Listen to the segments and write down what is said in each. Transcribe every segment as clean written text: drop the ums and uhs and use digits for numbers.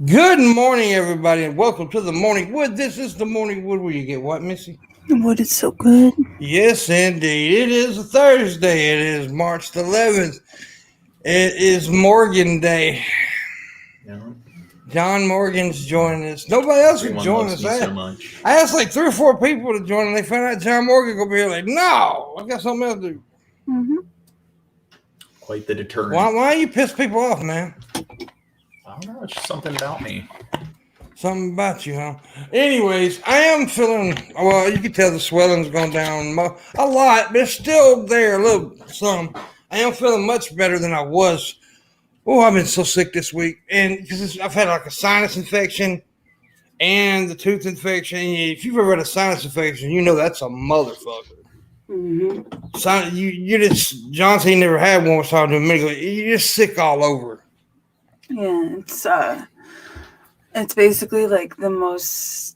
Good morning, everybody, and welcome to the Morning Wood. This is the Morning Wood where you get what, Missy? The wood is so good. Yes, indeed. It is a Thursday. It is March the 11th. It is Morgan Day. Yeah. John Morgan's joining us. Nobody else would Everyone join loves us. me so much. I asked like 3 or 4 people to join, and they found out John Morgan going to be here. Like, no, I got something else to do. Mm-hmm. Quite the deterrent. Why you piss people off, man? I don't know. It's just something about me. Something about you, huh? Anyways, I am feeling, well, you can tell the swelling's gone down a lot, but it's still there, a little some. I am feeling much better than I was. Oh, I've been so sick this week. And because I've had like a sinus infection and the tooth infection. If you've ever had a sinus infection, you know that's a motherfucker. Mm-hmm. You just, John said he never had one, was talking to a minute ago. You're just sick all over. Yeah, it's basically like the most.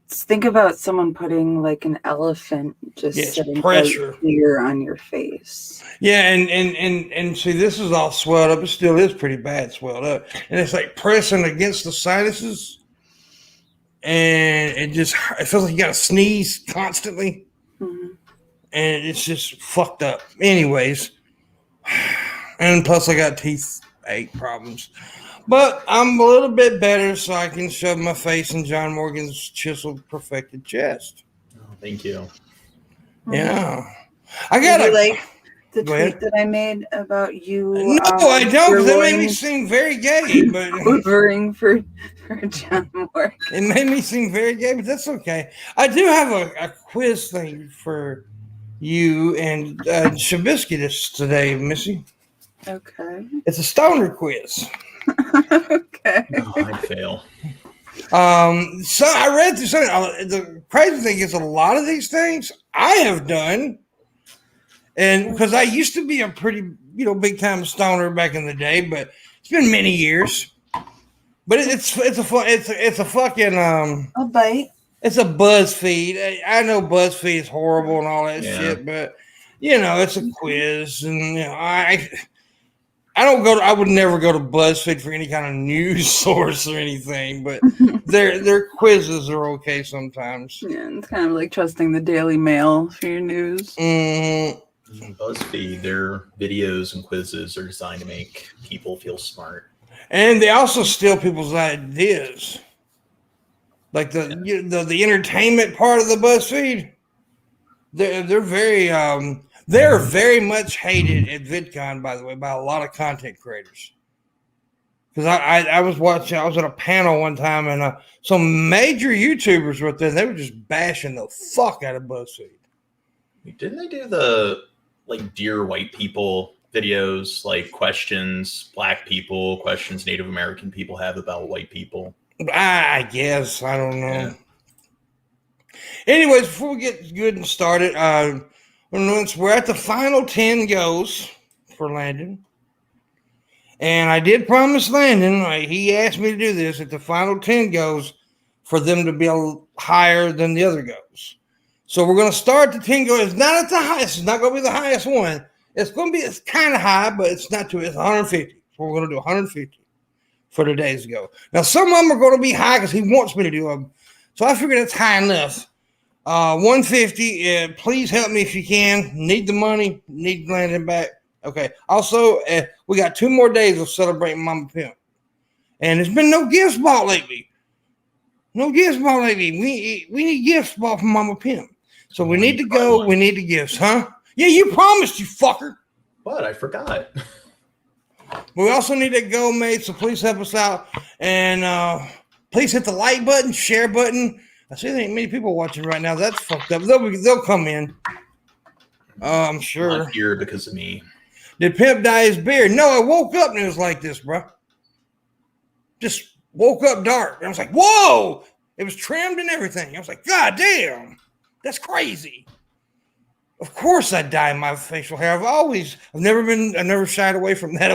Think about someone putting like an elephant just sitting pressure here on your face. Yeah, and see, this is all swelled up. It still is pretty bad swelled up, and it's like pressing against the sinuses, and it feels like you got to sneeze constantly, and it's just fucked up. Anyways, and plus I got toothache problems. But I'm a little bit better, so I can shove my face in John Morgan's chiseled, perfected chest. Oh, thank you. Yeah. I got to like the tweet that I made about you. No, I don't, because it made me seem very gay. But quivering for John Morgan. It made me seem very gay, but that's okay. I do have a quiz thing for you and Shabisky today, Missy. Okay. It's a stoner quiz. Okay. Oh, I fail. So I read through something. The crazy thing is, a lot of these things I have done, and because I used to be a pretty, big time stoner back in the day, but it's been many years. But it's a fucking a bite. It's a BuzzFeed. I know BuzzFeed is horrible and all that shit, but it's a quiz, and I would never go to BuzzFeed for any kind of news source or anything, but their quizzes are okay sometimes. Yeah, it's kind of like trusting the Daily Mail for your news. BuzzFeed, their videos and quizzes are designed to make people feel smart. And they also steal people's ideas. Like the entertainment part of the BuzzFeed. They're very much hated at VidCon, by the way, by a lot of content creators. Because I was at a panel one time, and some major YouTubers were there, and they were just bashing the fuck out of BuzzFeed. Didn't they do the Dear White People videos, like questions Black people, questions Native American people have about white people? I guess. I don't know. Yeah. Anyways, before we get good and started, we're at the final 10 goes for Landon. And I did promise Landon, he asked me to do this, at the final 10 goes for them to be higher than the other goes. So we're going to start the 10 goes. It's not at the highest. It's not going to be the highest one. It's kind of high, but it's not too. It's 150. So we're going to do 150 for today's go. Now, some of them are going to be high because he wants me to do them. So I figured it's high enough. 150. Please help me if you can. Need the money. Need Landon back. Okay. Also, we got 2 more days of celebrating Mama Pimp. And there's been no gifts bought lately. We need gifts bought from Mama Pimp. So we need to go. We need the gifts, huh? Yeah, you promised, you fucker. What? I forgot. We also need a go made, so please help us out. And please hit the like button, share button. I see there ain't many people watching right now. That's fucked up. They'll come in. I'm sure. Not here because of me. Did Pimp dye his beard? No, I woke up and it was like this, bro. Just woke up dark. And I was like, whoa! It was trimmed and everything. I was like, God damn. That's crazy. Of course I dye my facial hair. I've never shied away from that.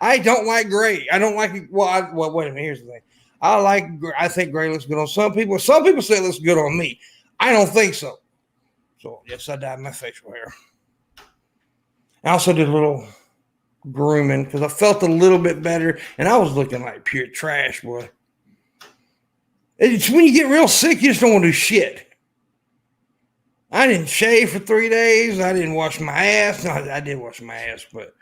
I don't like gray. I don't like it. Well, wait a minute. Here's the thing. I think gray looks good on some people. Some people say it looks good on me. I don't think so. So, yes, I dyed my facial hair. I also did a little grooming because I felt a little bit better, and I was looking like pure trash, boy. It's when you get real sick, you just don't want to do shit. I didn't shave for 3 days. I didn't wash my ass. No, I did wash my ass, but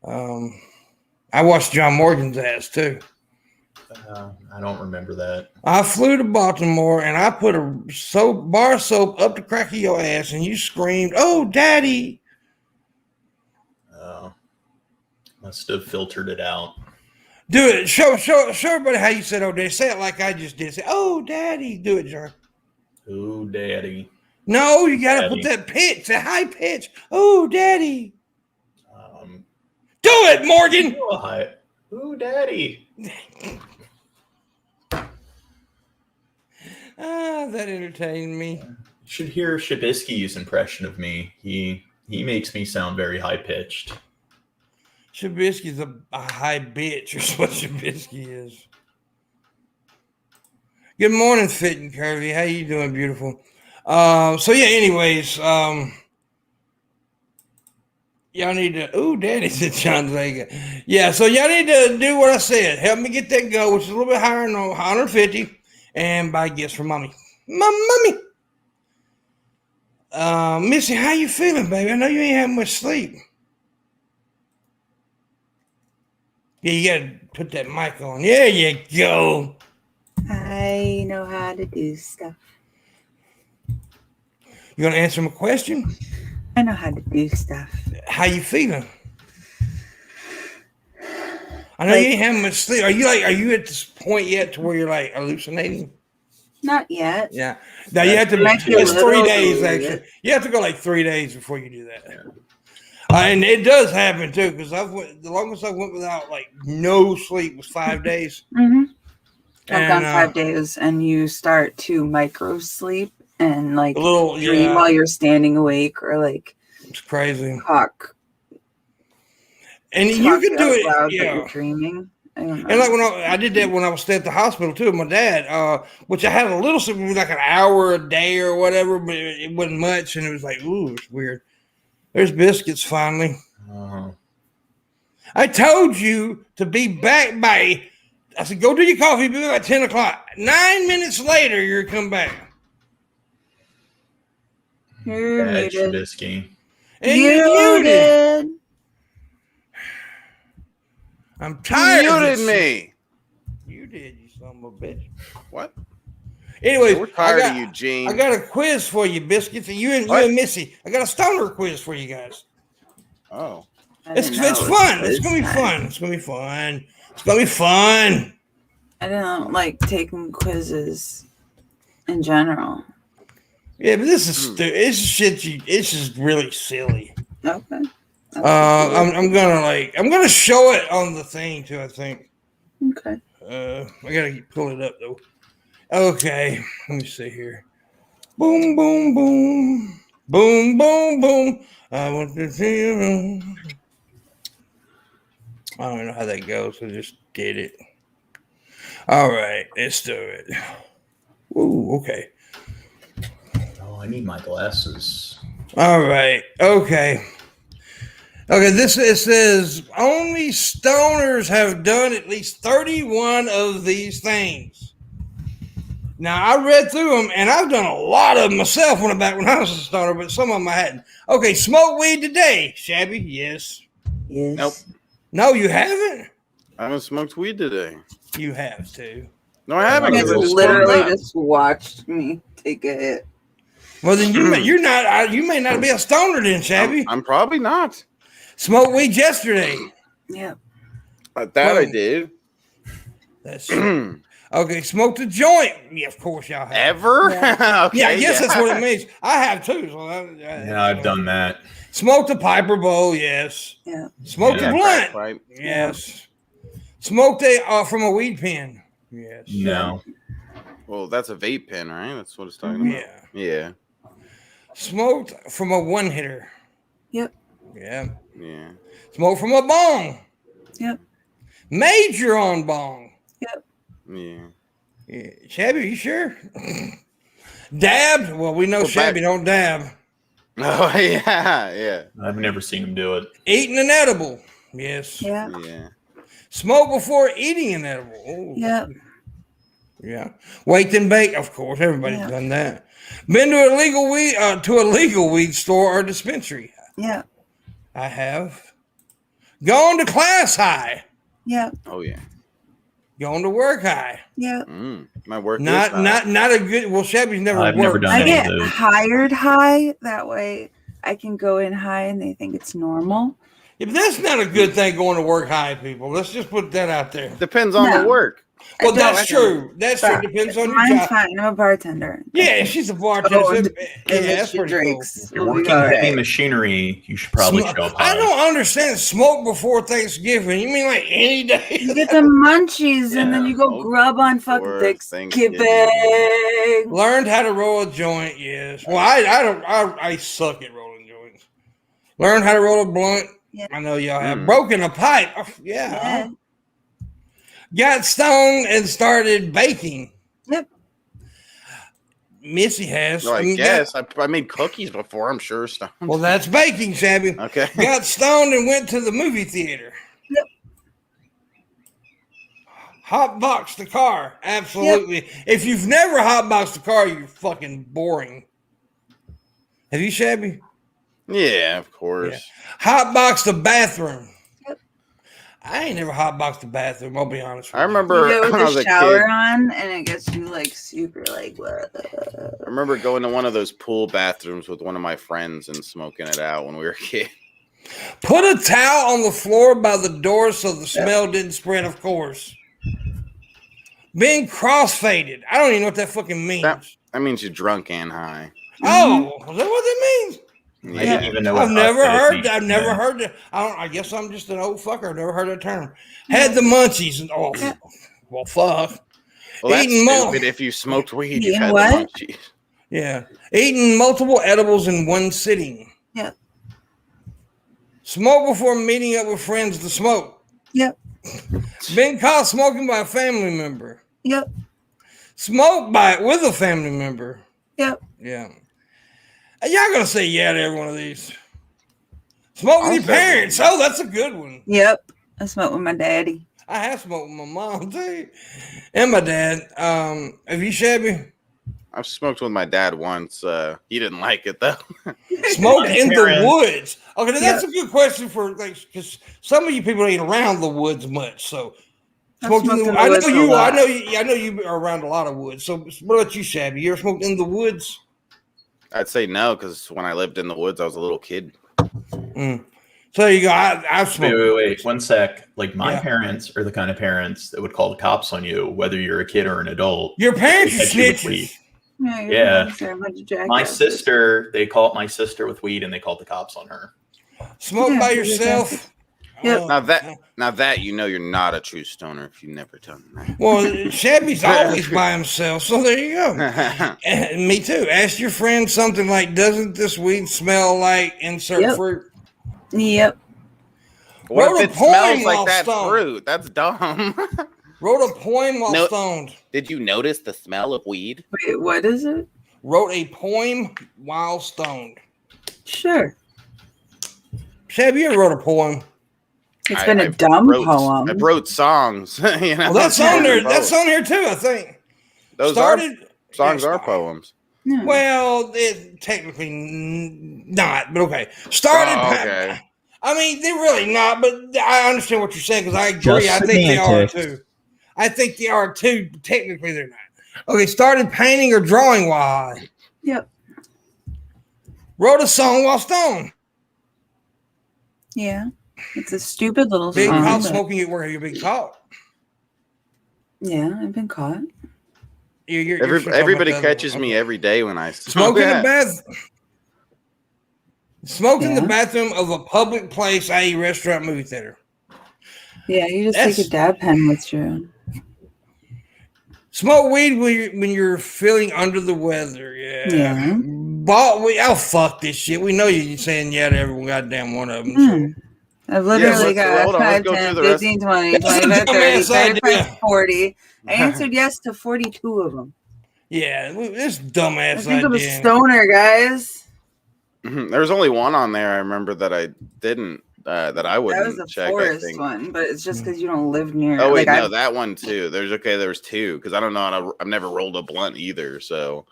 I washed John Morgan's ass too. I don't remember that. I flew to Baltimore and I put a bar of soap up the crack of your ass, and you screamed, "Oh, Daddy!" Must have filtered it out. Do it. Show everybody how you said, "Oh, Daddy." Say it like I just did. Say, "Oh, Daddy." Do it, John. Oh, Daddy. No, you got to put that pitch, that high pitch. "Oh, Daddy." Do it, Morgan. Oh, Daddy. That entertained me. You should hear Shabisky's impression of me. He makes me sound very high pitched. Shabisky's a high bitch, is what Shabisky is. Good morning, Fit and Curvy. How you doing, beautiful? So yeah, anyways, y'all need to, "Ooh, Daddy," said John Vega. Yeah, so y'all need to do what I said. Help me get that goal, which is a little bit higher than 150, and buy gifts for mommy. My mommy. Missy, how you feeling, baby? I know you ain't having much sleep. Yeah, you got to put that mic on. There you go. I know how to do stuff. You going to answer my question? I know how to do stuff. How you feeling? I know you ain't having much sleep. Are you at this point yet to where you're like hallucinating? Not yet. Yeah. Now you have to. It's 3 days actually. You have to go like 3 days before you do that. Yeah. And it does happen too, because the longest I went without like no sleep was 5 days. Mm-hmm. I've gone 5 days, and you start to micro sleep and like dream while you're standing awake, or like it's crazy. Talk. And you can do it. Loud, yeah. But you're dreaming. I don't know. And like when I did that when I was staying at the hospital too with my dad, which I had a little sleep, like an hour a day or whatever, but it wasn't much, and it was like, ooh, it's weird. There's biscuits finally. I told you to be back by. I said, go do your coffee. Be back at 10 o'clock. 9 minutes later, you're come back. You're muted. Shabisky. And you're muted. I'm tired. You muted me. You did, you son of a bitch. What? Anyways, we're tired of you, Gene. I got a quiz for you, Biscuits, and you and Missy. I got a stoner quiz for you guys. Oh. It's fun. It's gonna be fun. It's gonna be fun. It's gonna be fun. I don't like taking quizzes in general. Yeah, but this is it's shit. It's just really silly. Okay. I'm gonna show it on the thing too. I think. Okay. I gotta pull it up though. Okay, let me see here. Boom, boom, boom, boom, boom, boom. I want to see you. I don't know how that goes. I just did it. All right, let's do it. Ooh, okay. Oh, I need my glasses. All right, okay. Okay, it says only stoners have done at least 31 of these things. Now, I read through them, and I've done a lot of them myself when I was a stoner, but some of them I hadn't. Okay, smoke weed today, Shabby? Yes. Yes. Nope. No, you haven't? I haven't smoked weed today. You have to. No, I haven't. You literally just watched me take a hit. Well, then you may not be a stoner then, Shabby. I'm probably not. Smoked weed yesterday. Yeah. I did. That's true. Okay, smoked a joint. Yeah, of course y'all have. Ever? Yeah. Okay, Yeah, I guess that's what it means. I have too. So I've done that. Smoked a piper bowl, yes. Yeah. Smoked a blunt, right? yes. Smoked from a weed pen, yes. No. Well, that's a vape pen, right? That's what it's talking about. Yeah. Smoked from a one hitter. Yep. Yeah. Yeah. Smoked from a bong. Yep. Major on bong. Yep. Yeah. Shabby, are you sure? Dabbed? Well, we know Shabby don't dab. Oh, yeah. I've never seen him do it. Eating an edible. Yes. Yeah. Yeah. Smoke before eating an edible. Oh, Yep. yeah. Wait and bake, of course. Everybody's Yeah. done that. Been to a legal weed store or dispensary. Yeah. I have. Gone to class high. Yeah. Oh yeah. Gone to work high. Yeah. My work is Not high. a good. Well, Shabby's never I've worked. never done I any of get those. hired high. That way I can go in high and they think it's normal. Yeah, but that's not a good thing going to work high, people. Let's just put that out there. Depends on No. the work. Well, I don't that's true. That's true. Depends on your Mine's job. fine. I'm a bartender. Yeah, she's a bartender. Oh, So, and yeah, Mr. that's pretty cool. Drake's If you're will be working all heavy right. machinery, you should probably show up high. I don't understand smoke before Thanksgiving. You mean like any day? You get the munchies and then Yeah. you go grub on fucking Or Thanksgiving. Learned how to roll a joint. Yes. Well, I suck at rolling joints. Learned how to roll a blunt. Yeah. I know y'all have. Broken a pipe. Oh, yeah. Yeah. Got stoned and started baking. Yep. Missy has. No, I mean, guess I made cookies before. I'm sure. Well, that's baking, Shabby. Okay. Got stoned and went to the movie theater. Yep. Hotboxed the car. Absolutely. If you've never hotboxed a car, you're fucking boring. Have you, Shabby? Yeah, of course. Hotboxed the bathroom. Yep. I ain't never hotboxed the bathroom. I'll be honest with I you. remember You go when I with was the a shower kid. on and it gets you like super like what? I remember going to one of those pool bathrooms with one of my friends and smoking it out when we were a kid. Put a towel on the floor by the door so the smell didn't spread, of course. Being crossfaded. I don't even know what that fucking means. That means you're drunk and high. Oh, is that what that means? I didn't even know. I've what never crossfade heard. means. I've never heard that. I guess I'm just an old fucker. I've never heard that term. Had the munchies and well, fuck. Well, that's Eating more. stupid. If you smoked weed, you Eating had what? the munchies. Yeah, eating multiple edibles in one sitting. Yep. Smoke before meeting up with friends to smoke. Yep. Been caught smoking by a family member. Yep. Smoke with a family member. Yep. Yeah. And y'all gonna say yeah to every one of these. Smoke with I'll your say parents. Oh, that's a good one. Yep. I smoked with my daddy. I have smoked with my mom too, and my dad. Have you, Shabby? I've smoked with my dad once. He didn't like it though. Smoked My in the parents. woods. Okay, now that's a good question for like because some of you people ain't around the woods much. So I've smoked in smoked the in the I know woods a you. I lot. know you. I know you are around a lot of woods. So what about you, Shabby? You ever smoked in the woods? I'd say no because when I lived in the woods, I was a little kid. So there you go. I've smoked. Wait. 1 sec. Like my Yeah. parents are the kind of parents that would call the cops on you, whether you're a kid or an adult. Your parents are Catch you with weed. snitches. Yeah. My sister. sister, they caught my sister with weed and they called the cops on her. Smoke Yeah, by you're yourself. Yep. Oh, Now that you know you're not a true stoner if you never done well, Shabby's always by himself, so there you go. that. And me too. Ask your friend something like, "Doesn't this weed smell like insert Yep. fruit?" Yep. What Wrote if a it smells poem like while that stoned. fruit? That's dumb. Wrote a poem while No. stoned. Did you notice the smell of weed? Wait, what is it? Wrote a poem while stoned. Sure. Shabby, you ever wrote a poem? It's been a I've dumb wrote- poem. I wrote songs. You know, Well, that's on there. Poems. That's on here too, I think. Those Started. songs yeah, are poems. Yeah. Well, it technically not, but okay. Started. Oh, okay. I mean, they're really not, but I understand what you're saying because I agree. Just I think they are semantics. too. I think they are too. But technically, they're not. Okay. Started painting or drawing while high. Yep. Wrote a song while stoned. Yeah. It's a stupid little Being song. caught but- smoking it where you're being caught. Yeah, I've been caught. You're talking Everybody about the other catches one. me Okay. every day when I Smoke in the that. bath. Smoke in the Yeah. bathroom of a public place, i.e., restaurant, movie theater. Yeah, you just That's- take a dab pen with you. Smoke weed when you're feeling under the weather. Yeah. Yeah. Bought weed. Oh, fuck this shit. We know you're saying yeah to every goddamn one of them. Hmm. I've literally hold on, let's got 5, go 10, through the rest. 15, 20, That's a 25, 30, dumbass 35, idea. 40. I answered yes to 42 of them. Yeah, this I dumbass think I'm a idea. stoner, guys. There was only one on there I remember that I didn't that I That wouldn't was a check. I forest think. one, but it's just because you don't live near. Oh wait, like, no, that one too. There's two because I don't know. I've never rolled a blunt either, so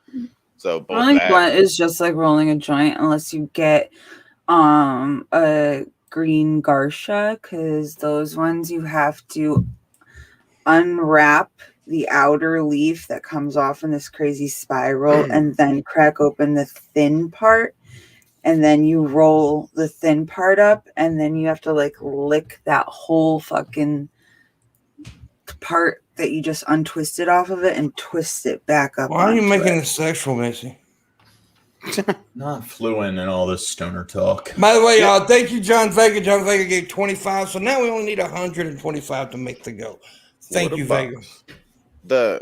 both rolling that. blunt is just like rolling a joint, unless you get a green Garsha, because those ones you have to unwrap the outer leaf that comes off in this crazy spiral and then crack open the thin part, and then you roll the thin part up, and then you have to like lick that whole fucking part that you just untwisted off of it and twist it back up. Why are you onto making it. this sexual, Missy? Not fluent in all this stoner talk. By the way, thank you, John Vega. John Vega gave 25, so now we only need 125 to make the go. Thank you, Vega. The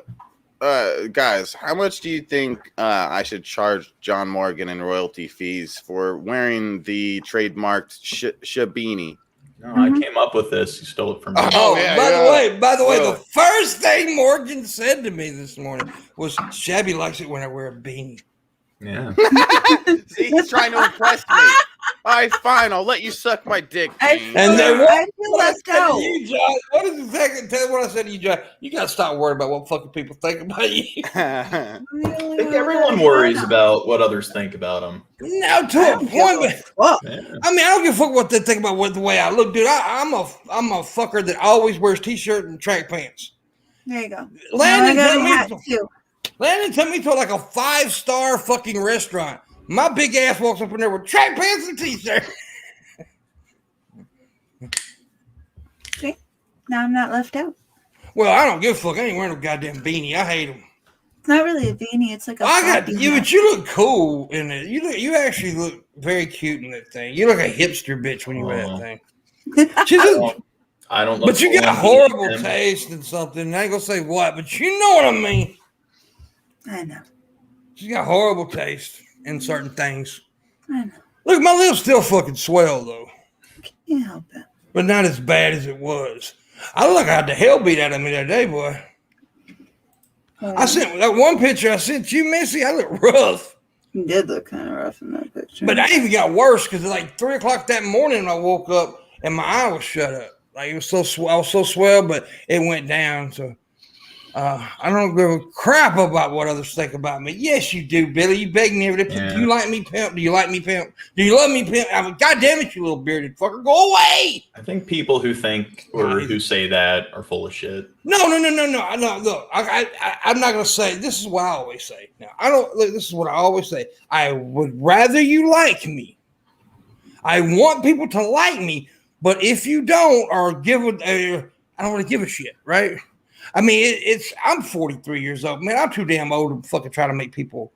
guys, how much do you think I should charge John Morgan in royalty fees for wearing the trademarked Shabini? No, I came up with this. You stole it from me. Oh, yeah, by the way, Well. the first thing Morgan said to me this morning was, Shabby likes it when I wear a beanie. Yeah. See, he's trying to impress me. All right, fine. I'll let you suck my dick. I Gene. And then I feel left out. You, John, what is the second? Tell me what I said to you, John. You got to stop worrying about what fucking people think about you. I think everyone worries about what others think about them. Now to a point, but Yeah. I mean, I don't give a fuck what they think about the way I look, dude. I'm a fucker that always wears t-shirt and track pants. There you go. Landon Now I got took a me hat to, too. Landon took me to like a 5-star fucking restaurant. My big ass walks up in there with track pants and t-shirt. See? Now I'm not left out. Well, I don't give a fuck. I ain't wearing a goddamn beanie. I hate them. It's not really a beanie. It's like a. I got floppy you, hat. but you look cool in it. You actually look very cute in that thing. You look a hipster bitch when you wear that thing. She's I don't. but you got look horrible him. taste and something. I ain't gonna say what, but you know what I mean. I know. She's got horrible taste in certain things. I know. Look, my lips still fucking swell though, Can't help it. but not as bad as it was. I look like I had the hell beat out of me that day, boy. I sent that one picture I sent you, Missy. I look rough. You did look kind of rough in that picture. But I even got worse because like 3 o'clock that morning, I woke up and my eye was shut up. Like it was so I was so swell, but it went down. So I don't give a crap about what others think about me. Yes, you do, Billy. You beg me every day. Yeah. Do you like me, pimp? Do you like me, pimp? Do you love me, pimp? I mean, God damn it, you little bearded fucker, go away! I think people who think or who say that are full of shit. No. Look, I'm not gonna say. This is what I always say. Now, I don't. Look, this is what I always say. I would rather you like me. I want people to like me, but if you don't, or I don't really give a shit, right? I mean, I'm 43 years old, man. I'm too damn old to fucking try to make people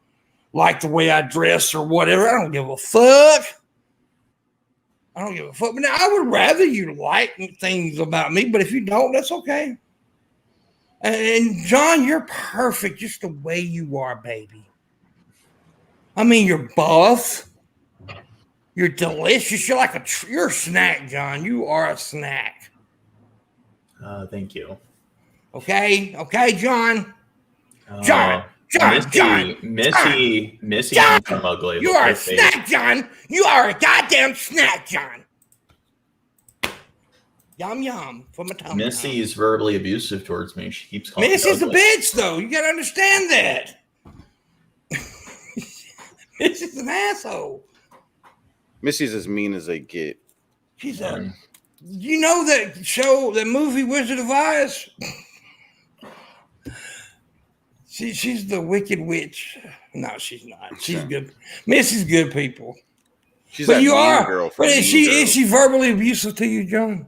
like the way I dress or whatever. I don't give a fuck. I don't give a fuck. But now I would rather you like things about me, but if you don't, that's okay. And John, you're perfect just the way you are, baby. I mean, you're buff. You're delicious. You're like you're a snack, John. You are a snack. Thank you. Okay, John. Missy, John, I'm ugly. You are a snack, John. You are a goddamn snack, John. Yum yum for my tongue. Missy is verbally abusive towards me. She keeps calling me Missy's a ugly. bitch, though. You gotta understand that. Missy's an asshole. Missy's as mean as they get. She's a. You know that show, that movie Wizard of Oz? She's the Wicked Witch. No, she's not. She's good. Missy's good people. She's But that you mean are. girl But from is Mean she Girls. verbally abusive to you, John?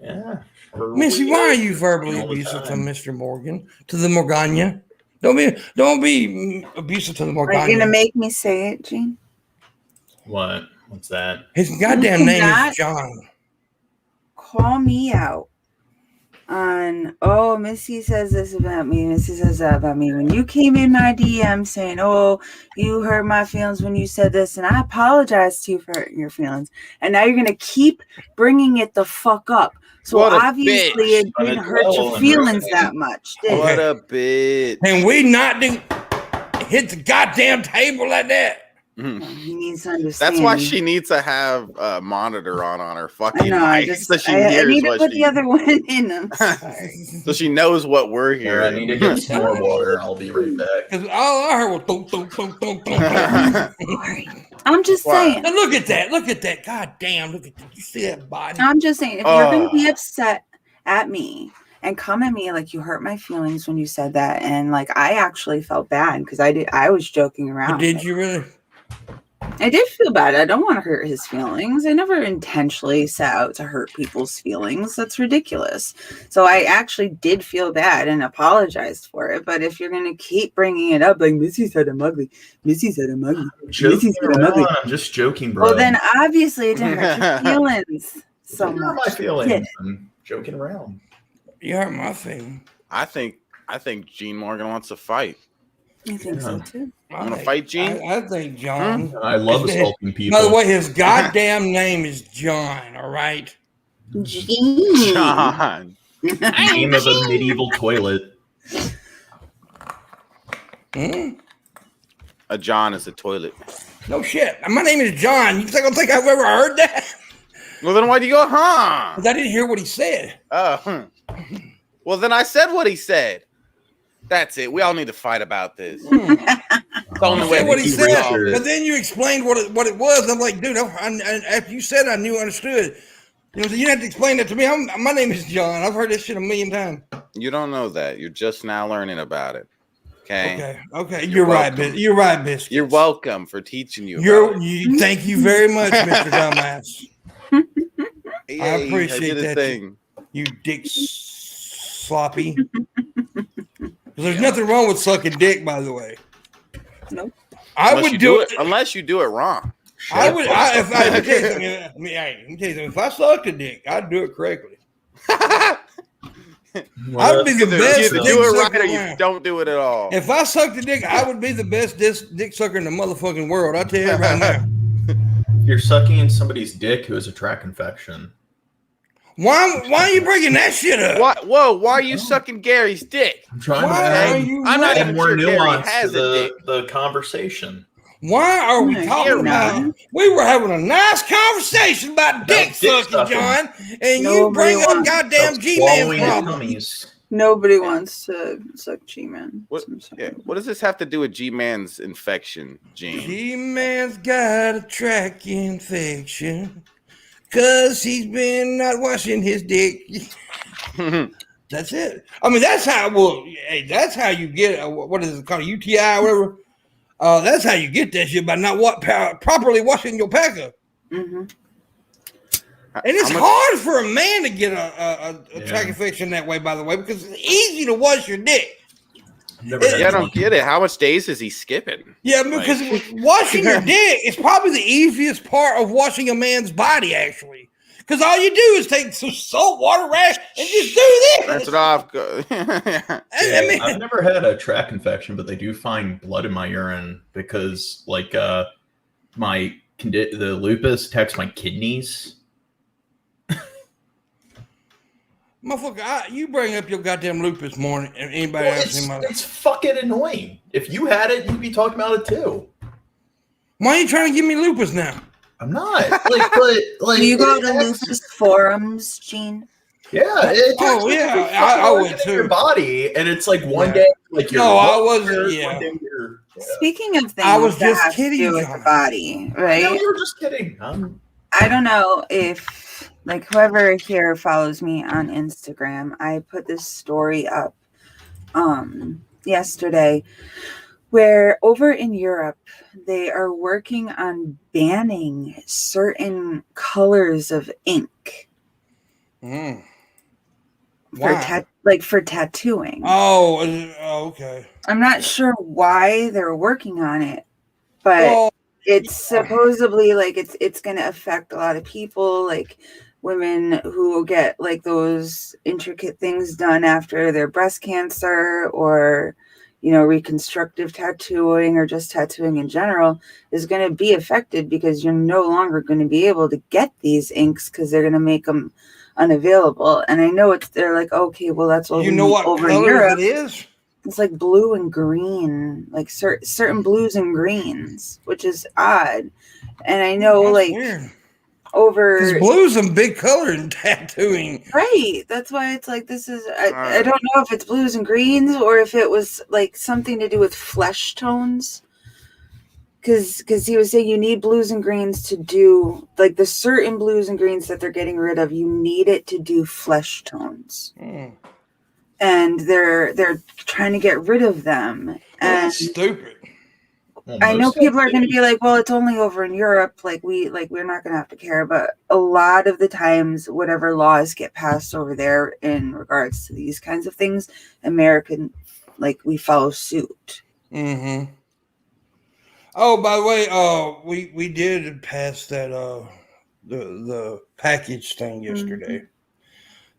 Yeah. Missy, why are you verbally All the abusive to time. Mr. Morgan? To the Morgana? Don't be abusive to the Are you Morgana. gonna make me say it, Gene? What? What's that? His goddamn name Not- is John. Call me out on, oh, Missy says this about me, Missy says that about me. When you came in my DM saying, oh, you hurt my feelings when you said this, and I apologize to you for hurting your feelings, and now you're going to keep bringing it the fuck up. So What a obviously bitch. it didn't hurt Well, your and feelings really- that much, did it? What a bitch. And we not hit the goddamn table like that. He needs to understand. That's why she needs to have a monitor on her fucking I mic, know. so she I hears need to what put she. the other one in. I'm sorry. So she knows what we're Here, I hearing. need to get some more water. I'll be right back. Because all I heard was thunk, thunk, thunk, thunk, thunk. Sorry. I'm just Why? saying. And look at that. Look at that. God damn. Look at that. You see that body? I'm just saying. If you're going to be upset at me and come at me like you hurt my feelings when you said that, and like I actually felt bad because I was joking around. But did you really? I did feel bad. I don't want to hurt his feelings. I never intentionally set out to hurt people's feelings. That's ridiculous. So I actually did feel bad and apologized for it. But if you're going to keep bringing it up, like Missy said I'm ugly, Missy said I'm ugly, Missy said I'm ugly. I'm just joking, bro. Well, then obviously it didn't hurt your feelings so They're not much. my feelings. I'm joking around. You hurt my feeling. I think Gene Morgan wants to fight. I think so too. Want to fight, Gene? I think John. I love assaulting people. By the way, his goddamn name is John, all right? Gene. John. Name of a medieval toilet. A John is a toilet. No shit. My name is John. You think I've ever heard that? Well, then why do you go, huh? 'Cause I didn't hear what he said. Well, then I said what he said. That's it. We all need to fight about this. It's the only I way said what to he keep said, resolved. but then you explained what it was. I'm like, dude, after you said, I knew, understood. You know, you didn't have to explain that to me. My name is John. I've heard this shit a million times. You don't know that. You're just now learning about it. Okay. Okay. You're right, welcome. You're right, Biscuits. You're welcome for teaching you. About it. Thank you very much, Mr. Dumbass. Yay, I appreciate did a that. thing. You dick sloppy. There's nothing wrong with sucking dick, by the way. Nope. I Unless would you do it unless you do it wrong. I would. If I let me tell you something, let me tell you something. If I sucked a dick, I'd do it correctly. I'd be the best You dick do it right sucker or you around. don't do it at all. If I sucked a dick, I would be the best dick sucker in the motherfucking world. I'll tell you that right now. You're sucking in somebody's dick who has a tract infection. Why are you bringing that shit up? What? Whoa! Why are you sucking Gary's dick? I'm trying to Why add, are you I'm not add even more sure Gary nuance has to a dick. the conversation. Why are we No, talking you're about? not. We were having a nice conversation about dick sucking, John, and you Nobody bring up wants- goddamn G-Man Swallowing the problem. tummies. Nobody wants to suck G-Man. What, I'm sorry. yeah, what does this have to do with GMans Infection, Gene? G-Man's got a tract infection because he's been not washing his dick. That's it. I mean, that's how. Well, hey, that's how you get. What is it called? A UTI or whatever. That's how you get that shit by not properly washing your packer. Mm-hmm. And it's hard for a man to get a tract infection that way, by the way, because it's easy to wash your dick. Yeah, I don't get it. How much days is he skipping? Yeah, because washing your dick is probably the easiest part of washing a man's body, actually. Because all you do is take some salt water rash and just do this. Rinse it off. I mean, I've never had a tract infection, but they do find blood in my urine because, like, the lupus attacks my kidneys. motherfucker, you bring up your goddamn lupus morning, and anybody else in my life. It's fucking annoying. If you had it, you'd be talking about it too. Why are you trying to give me lupus now? I'm not. Like, Do you go to lupus forums, Gene? Yeah. I would in too. your body, and it's like one day, like you're. No, I wasn't. Yeah. One day you're, Speaking of things I was that just have kidding, to do with John. the body, right? No, you were just kidding. I don't know if, like, whoever here follows me on Instagram, I put this story up yesterday where over in Europe, they are working on banning certain colors of ink Mm. for Why? for tattooing. Oh, okay. I'm not sure why they're working on it, but Well, it's supposedly like it's going to affect a lot of people, like women who get like those intricate things done after their breast cancer, or reconstructive tattooing, or just tattooing in general is going to be affected because you're no longer going to be able to get these inks because they're going to make them unavailable. And I know they're like, okay, well, that's what you know what over in color Europe. it is? It's like blue and green, like certain blues and greens, which is odd. And I know, That's like, weird. over Because blue's a big color in tattooing. right. That's why it's like this is. I don't know if it's blues and greens or if it was like something to do with flesh tones. Because he was saying you need blues and greens to do like the certain blues and greens that they're getting rid of. You need it to do flesh tones, and they're trying to get rid of them. And That's stupid. Well, I know most people are of going to the- be like, well, it's only over in Europe. We're not going to have to care. But a lot of the times, whatever laws get passed over there in regards to these kinds of things, American, like we follow suit. Mm-hmm. Oh, by the way, we did pass that the package thing yesterday.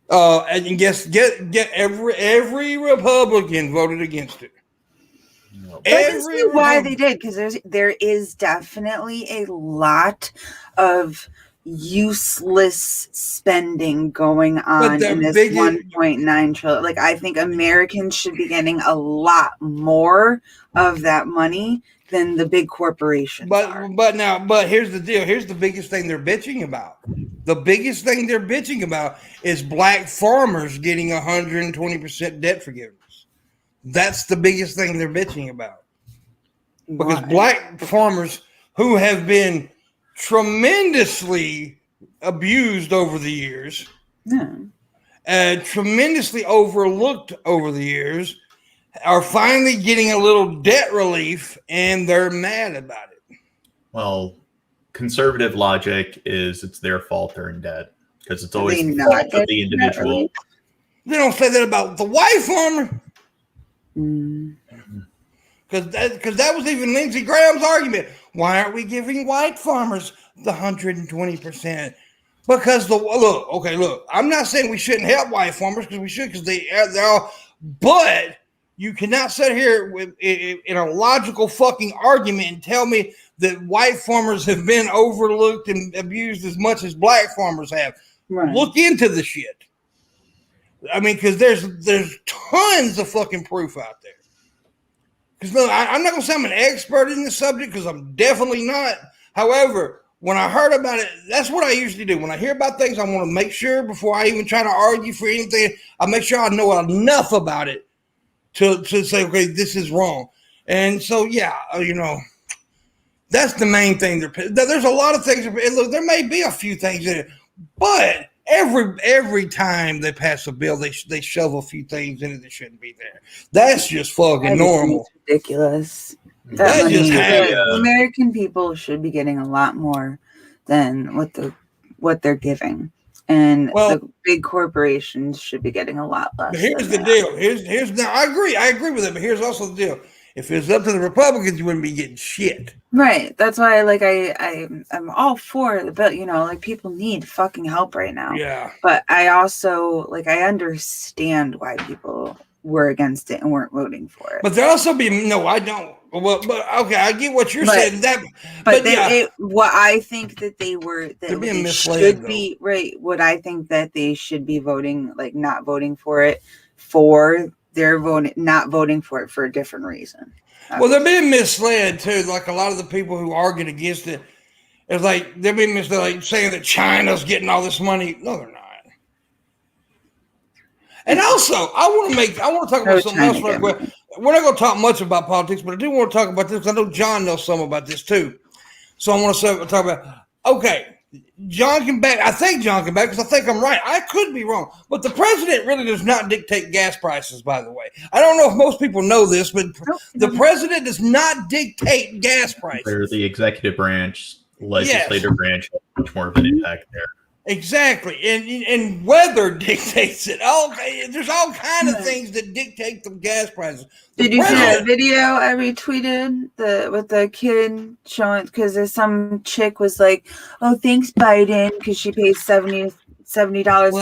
And guess get every Republican voted against it. No. But I can see why they did, because there is definitely a lot of useless spending going on the in this biggest- 1.9 trillion. Like, I think Americans should be getting a lot more of that money than the big corporations are. But here's the deal. Here's the biggest thing they're bitching about. The biggest thing they're bitching about is black farmers getting 120% debt forgiveness. That's the biggest thing they're bitching about. Because Why? black farmers who have been tremendously abused over the years, tremendously overlooked over the years, are finally getting a little debt relief, and they're mad about it. Well, conservative logic is it's their fault they're in debt because it's always they the not fault of get the debt individual. relief? They don't say that about the white farmer. Mm. Because that was even Lindsey Graham's argument. Why aren't we giving white farmers the 120%? Because look, I'm not saying we shouldn't help white farmers, because we should, because they're all, but you cannot sit here in a logical fucking argument and tell me that white farmers have been overlooked and abused as much as black farmers have. Right. Look into the shit. I mean, because there's tons of fucking proof out there. Because I'm not going to say I'm an expert in this subject, because I'm definitely not. However, when I heard about it, that's what I usually do. When I hear about things, I want to make sure before I even try to argue for anything, I make sure I know enough about it to say, okay, this is wrong. And so, yeah, that's the main thing. There's a lot of things. Look, there may be a few things in it, but every time they pass a bill, they shove a few things in it that shouldn't be there. That's just fucking normal. Ridiculous. That money, just happened. American people should be getting a lot more than what they're giving, and the big corporations should be getting a lot less. But here's the deal. Here's now. I agree with it. But here's also the deal. If it's up to the Republicans, you wouldn't be getting shit. Right. That's why, I'm all for the bill. People need fucking help right now. Yeah. But I also I understand why people were against it and weren't voting for it. But there also I don't. Well, but okay, I get what you're saying. What I think that they're being misled, should be right. What I think that they should be voting, not voting for it, not voting for it for a different reason. Well, they're being misled too. Like a lot of the people who argued against it, it's like they're being misled, saying that China's getting all this money. No, they're not. And also, I want to talk about something else real quick. We're not going to talk much about politics, but I do want to talk about this. I know John knows some about this too. So I want to talk about, okay, John can back. I think John can back because I think I'm right. I could be wrong. But the president really does not dictate gas prices, by the way. I don't know if most people know this, but the president does not dictate gas prices. They're the executive branch, legislative branch, much more of an impact there. Exactly, and weather dictates it. There's all kind of things that dictate the gas prices. Did you see that video I retweeted with the kid showing? Because there's some chick was like, "Oh, thanks Biden," because she pays $70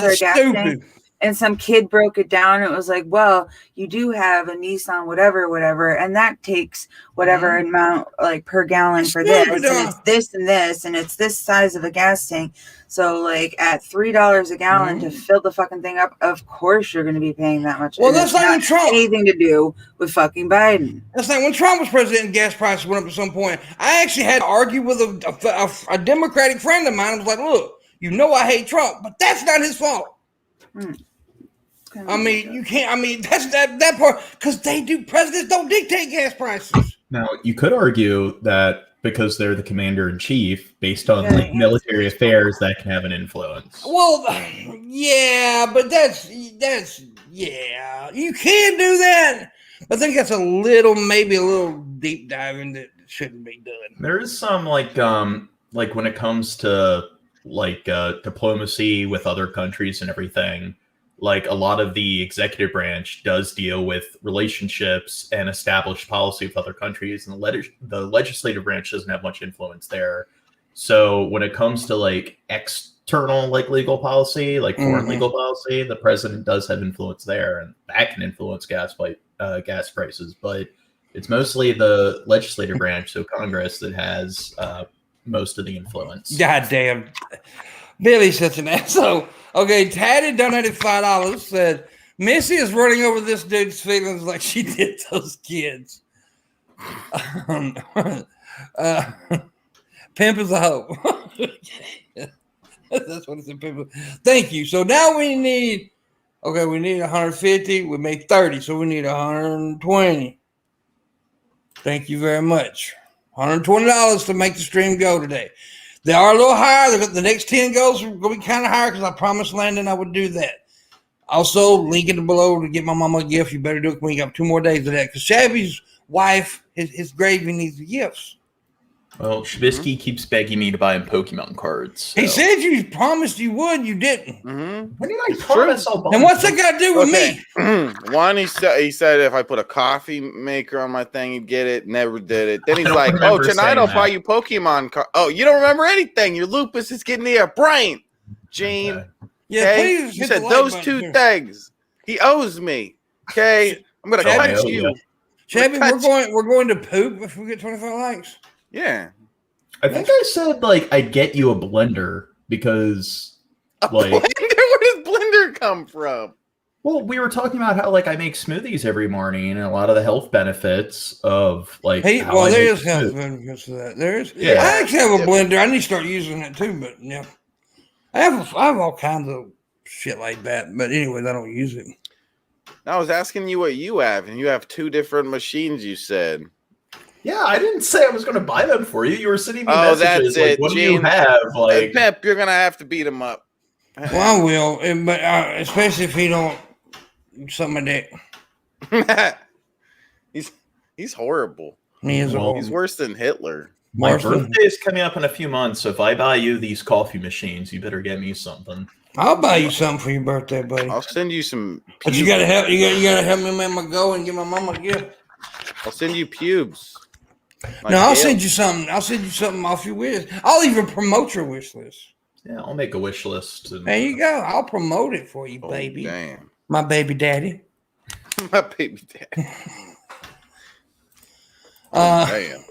for a gas tank. And some kid broke it down. It was like, well, you do have a Nissan, whatever, and that takes whatever amount, like per gallon for this, and it's this and this, and it's this size of a gas tank. So, like at $3 a gallon to fill the fucking thing up, of course you're going to be paying that much. Well, that's like when Trump. Anything to do with fucking Biden. That's like when Trump was president and gas prices went up at some point. I actually had to argue with a Democratic friend of mine. I was like, look, you know I hate Trump, but that's not his fault. I mean, you can't. I mean, that's that part because presidents don't dictate gas prices. Now, you could argue that because they're the commander in chief, based on like military affairs, that can have an influence. Well, yeah, but that's yeah, you can do that. I think that's maybe a little deep diving that shouldn't be done. There is some like when it comes to like diplomacy with other countries and everything. Like a lot of the executive branch does deal with relationships and established policy with other countries, and the legislative branch doesn't have much influence there. So when it comes to like external like legal policy, like foreign legal policy, the president does have influence there, and that can influence gas prices. But it's mostly the legislative branch, so Congress, that has most of the influence. God damn. Billy's such an asshole. Okay, Taddy donated $5, said, Missy is running over this dude's feelings like she did those kids. Pimp is a hoe. That's what it said, Pimp. Thank you. So now we need 150. We made 30, so we need 120. Thank you very much. $120 to make the stream go today. They are a little higher. The next 10 goals are going to be kind of higher because I promised Landon I would do that. Also, link it below to get my mama a gift. You better do it when you got 2 more days of that because Shabby's wife, his gravy needs gifts. Well, Shabisky keeps begging me to buy him Pokemon cards. So. He said you promised you would. You didn't. When did I promise? And what's that got to do with me? One, he said if I put a coffee maker on my thing, he'd get it. Never did it. Then he's like, "Oh, tonight I'll buy you Pokemon cards." Oh, you don't remember anything. Your lupus is getting to your brain, Gene. Okay. Yeah, please. You said those 2 things. He owes me. Okay, I'm gonna cut you. Shabby, we're going to poop if we get 25 likes. Yeah. I think I said like I'd get you a blender because blender? Where does blender come from? Well, we were talking about how like I make smoothies every morning and a lot of the health benefits of like there is health benefits to that. There is. Yeah. I actually have a blender. I need to start using it too, but yeah. I have all kinds of shit like that, but anyways, I don't use it. I was asking you what you have, and you have 2 different machines, you said. Yeah, I didn't say I was going to buy them for you. You were sending me messages. That's like, it. What Gene, do you have? Like, Pep, you're going to have to beat him up. Well, I will, but especially if he don't suck my dick. He's horrible. He is horrible. He's worse than Hitler. My birthday is coming up in a few months, so if I buy you these coffee machines, you better get me something. I'll buy you something for your birthday, buddy. I'll send you some. But you gotta help. You gotta help me make my go and give my mama a gift. I'll send you pubes. No, I'll send you something. I'll send you something off your wish. I'll even promote your wish list. Yeah, I'll make a wish list. There you go. I'll promote it for you, baby. Damn. My baby daddy. My baby daddy. Damn.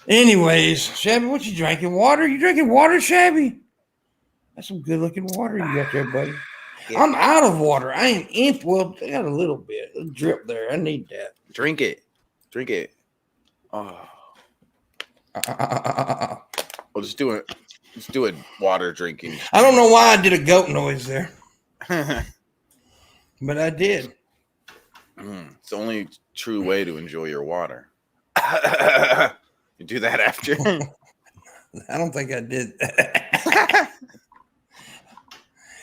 Anyways, Shabby, what you drinking? Water? You drinking water, Shabby? That's some good looking water you got there, buddy. Yeah. I'm out of water. I ain't in. Well, I got a little bit. A drip there. I need that. Drink it. Drink it. Oh. Well, just do it. Just do it. Water drinking. I don't know why I did a goat noise there, but I did. It's the only true way to enjoy your water. You do that after. I don't think I did that.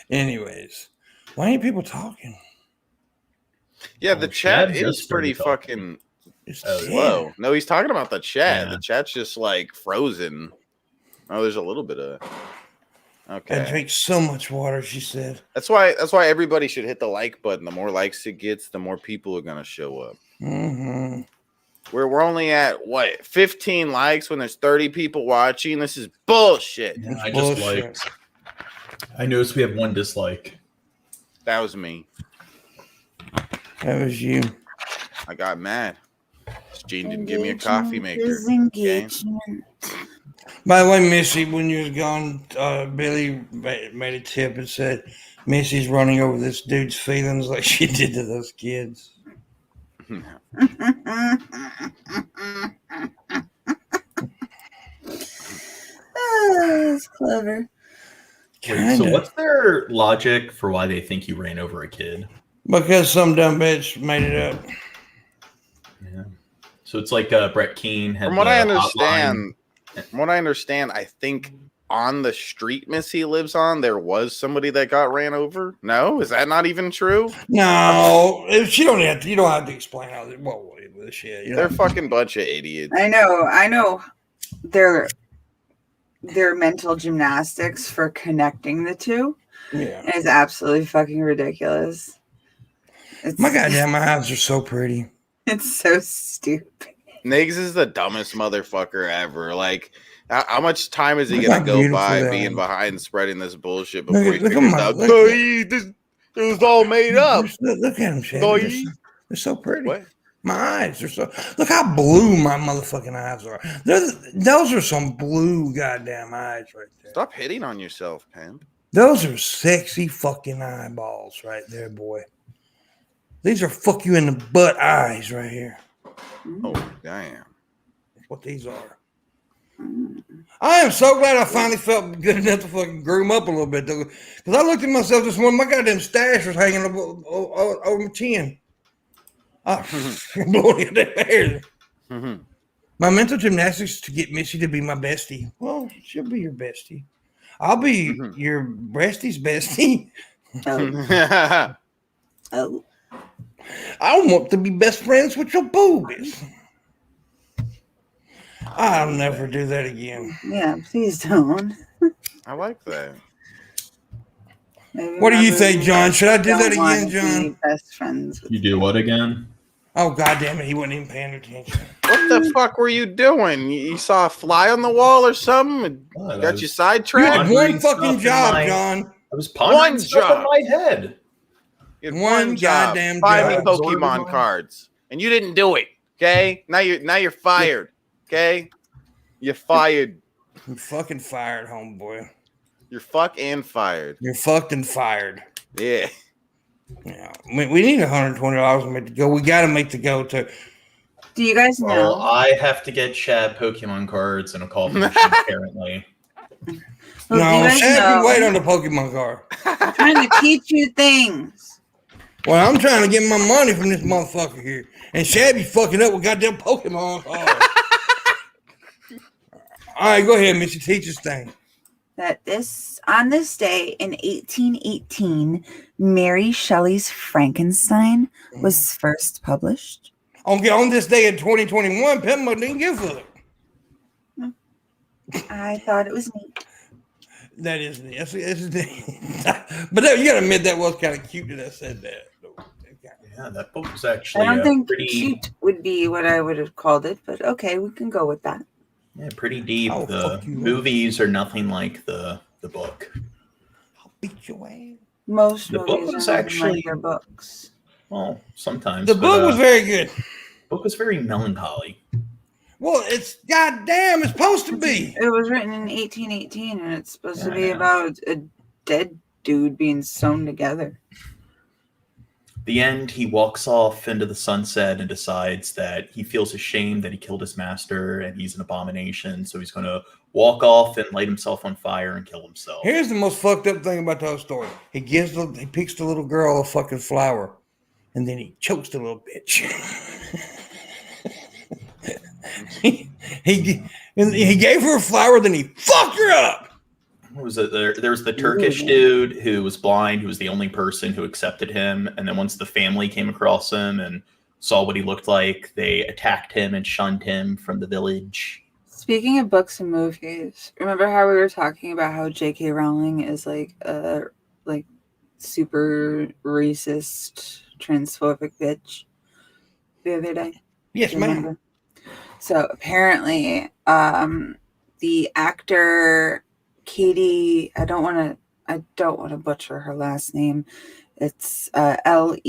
Anyways, why ain't people talking? Yeah, the chat is pretty fucking slow. No, he's talking about the chat. Yeah. The chat's just like frozen. Oh, there's a little bit of. Okay. I drink so much water, she said. That's why everybody should hit the like button. The more likes it gets, the more people are gonna show up. Mm-hmm. We're only at 15 likes when there's 30 people watching. This is bullshit. Yeah, I just liked. I noticed we have 1 dislike. That was me. That was you. I got mad. Gene didn't give me a coffee maker. Okay? By the way, Missy, when you was gone, Billy made a tip and said Missy's running over this dude's feelings like she did to those kids. Oh, that's clever. Wait, so what's their logic for why they think you ran over a kid? Because some dumb bitch made it up. Yeah. So it's like Brett Keane had. From what I understand, I think on the street Missy lives on, there was somebody that got ran over. No, is that not even true? No, she don't have to. You don't have to explain how they with shit. They're a fucking bunch of idiots. I know. Their mental gymnastics for connecting the two is absolutely fucking ridiculous. My goddamn eyes are so pretty. It's so stupid. Niggs is the dumbest motherfucker ever. Like, how much time is he gonna go by being behind and spreading this bullshit before he figures out? It was all made up. Look at him, Shabby. They're so pretty. What? My eyes are so. Look how blue my motherfucking eyes are. Those are some blue goddamn eyes right there. Stop hitting on yourself, Pimp. Those are sexy fucking eyeballs right there, boy. These are fuck you in the butt eyes right here. Oh, damn. That's what these are. I am so glad I finally felt good enough to fucking groom up a little bit, though. Because I looked at myself this morning, my goddamn stash was hanging over my chin. Blowing the hair. My mental gymnastics to get Missy to be my bestie. Well, she'll be your bestie. I'll be your breastie's bestie. Oh. I want to be best friends with your boobies. I'll never do that again. Yeah, please don't. I like that. Maybe what do you think, John? Should I do that again, John? Best friends. You do what again? Oh, God damn it. He wasn't even paying attention. What the fuck were you doing? You saw a fly on the wall or something? Got you sidetracked? You had one fucking job, John. I was pondering stuff in my head. You had one goddamn job. Buy me Pokemon cards. And you didn't do it. Okay? Now you're fired. Okay? You're fired. You're fucking fired, homeboy. You're fucking fired. You're fucked and fired. Yeah. Yeah, we need $120 to make the go. We got to make the go to. Do you guys know? Well, I have to get Shab Pokemon cards and a call from machine, apparently. Well, no, Shab, you wait on the Pokemon card. I'm trying to teach you things. Well, I'm trying to get my money from this motherfucker here, and Shabby fucking up with goddamn Pokemon cards. All right, go ahead, Missy. Teach us thing. That on this day in 1818, Mary Shelley's Frankenstein was first published. On this day in 2021, Pimpmunk didn't give a fuck. I thought it was neat. That is neat. But you gotta admit that was kind of cute that I said that. Yeah, that book was actually. I don't think pretty... cute would be what I would have called it, but okay, we can go with that. Yeah, pretty deep. The movies are nothing like the book. I'll beat your ass. Most the movies book was are actually like their books. Well, sometimes the book was very good. The book was very melancholy. Well, it's goddamn. It's supposed to be. It was written in 1818, and it's supposed to be about a dead dude being sewn together. The end, he walks off into the sunset and decides that he feels ashamed that he killed his master and he's an abomination. So he's going to walk off and light himself on fire and kill himself. Here's the most fucked up thing about the whole story. He picks the little girl a fucking flower, and then he chokes the little bitch. he gave her a flower, then he fucked her up. What was it? There was the Turkish dude who was blind, who was the only person who accepted him. And then once the family came across him and saw what he looked like, they attacked him and shunned him from the village. Speaking of books and movies, remember how we were talking about how J.K. Rowling is like a super racist, transphobic bitch the other day? Yes, ma'am. So apparently, the actor Katie, I don't want to butcher her last name, It's Leung.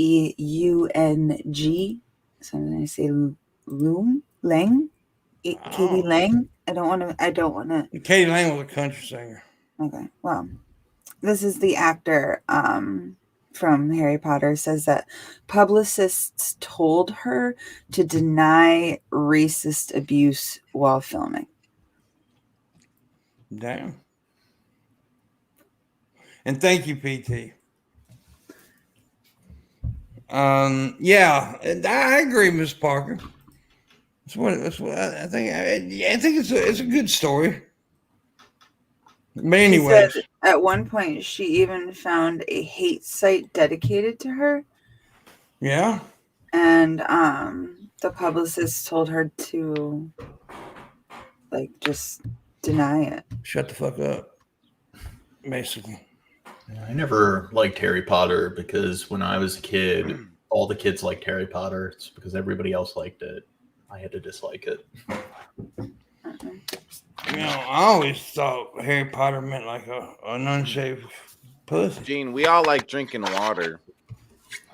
Something I say Lang. Katie Lang. I don't want to. Katie Lang was a country singer. Okay. Well, this is the actor from Harry Potter, says that publicists told her to deny racist abuse while filming. Damn. And thank you, PT. Yeah, I agree, Miss Parker. That's what I think. I think it's a good story. But anyway, at one point she even found a hate site dedicated to her. Yeah. And the publicist told her to just deny it. Shut the fuck up. Basically. I never liked Harry Potter because when I was a kid, all the kids liked Harry Potter. It's because everybody else liked it. I had to dislike it. I always thought Harry Potter meant like an unshaved pussy. Gene, we all like drinking water.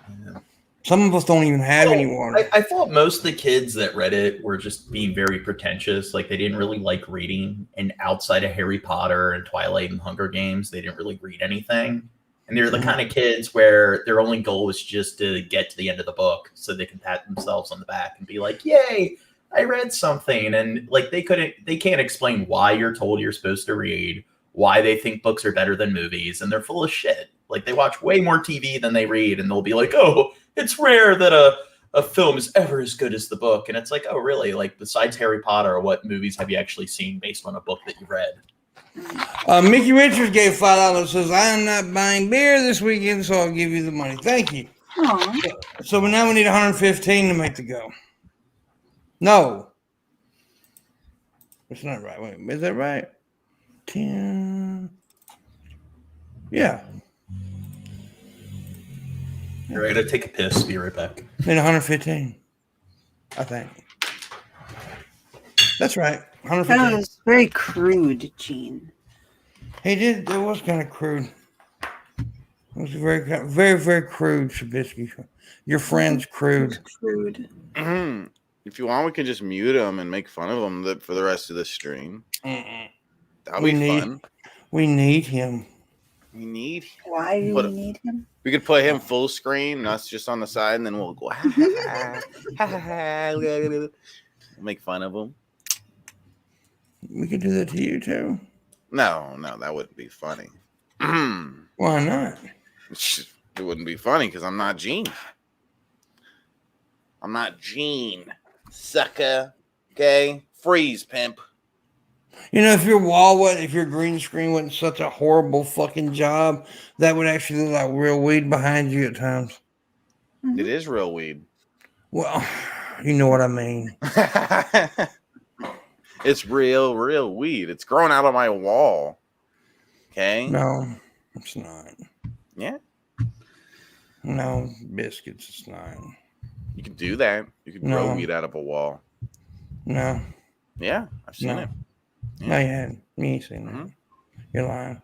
Yeah. Some of us don't even have any water. I thought most of the kids that read it were just being very pretentious. Like they didn't really like reading. And outside of Harry Potter and Twilight and Hunger Games, they didn't really read anything. And they're the kind of kids where their only goal was just to get to the end of the book so they can pat themselves on the back and be like, yay, I read something. And they can't explain why you're told you're supposed to read, why they think books are better than movies. And they're full of shit. Like they watch way more TV than they read. And they'll be like, oh, it's rare that a film is ever as good as the book. And it's like, oh, really? Like besides Harry Potter, what movies have you actually seen based on a book that you read? Mickey Richards gave $5. Says, I am not buying beer this weekend, so I'll give you the money. Thank you. So now we need 115 to make the go. No. It's not right. Wait, is that right? 10. Yeah. All right, I gotta take a piss. Be right back. Need 115. I think. That's right. 115. That was very crude, Gene. He did. It was kind of crude. It was very, very, very crude, Shabisky. Your friend's crude. Crude. Mm-hmm. If you want, we can just mute him and make fun of him for the rest of the stream. That'll be fun. We need him. We need him. Why do we need him? We could put him full screen, and us just on the side, and then we'll go, we'll make fun of him. We could do that to you, too. No, that wouldn't be funny. Why not? It wouldn't be funny because I'm not Gene. I'm not Gene. Sucker. Okay? Freeze, pimp. You know, if your green screen wasn't such a horrible fucking job, that would actually look like real weed behind you at times. It is real weed. Well, you know what I mean. It's real weed. It's growing out of my wall. Okay? No, it's not. Yeah? No, biscuits, it's not. You can do that. You can grow weed out of a wall. No. Yeah, I've seen it. Yeah. No, you hadn't. You ain't seen that. You're lying.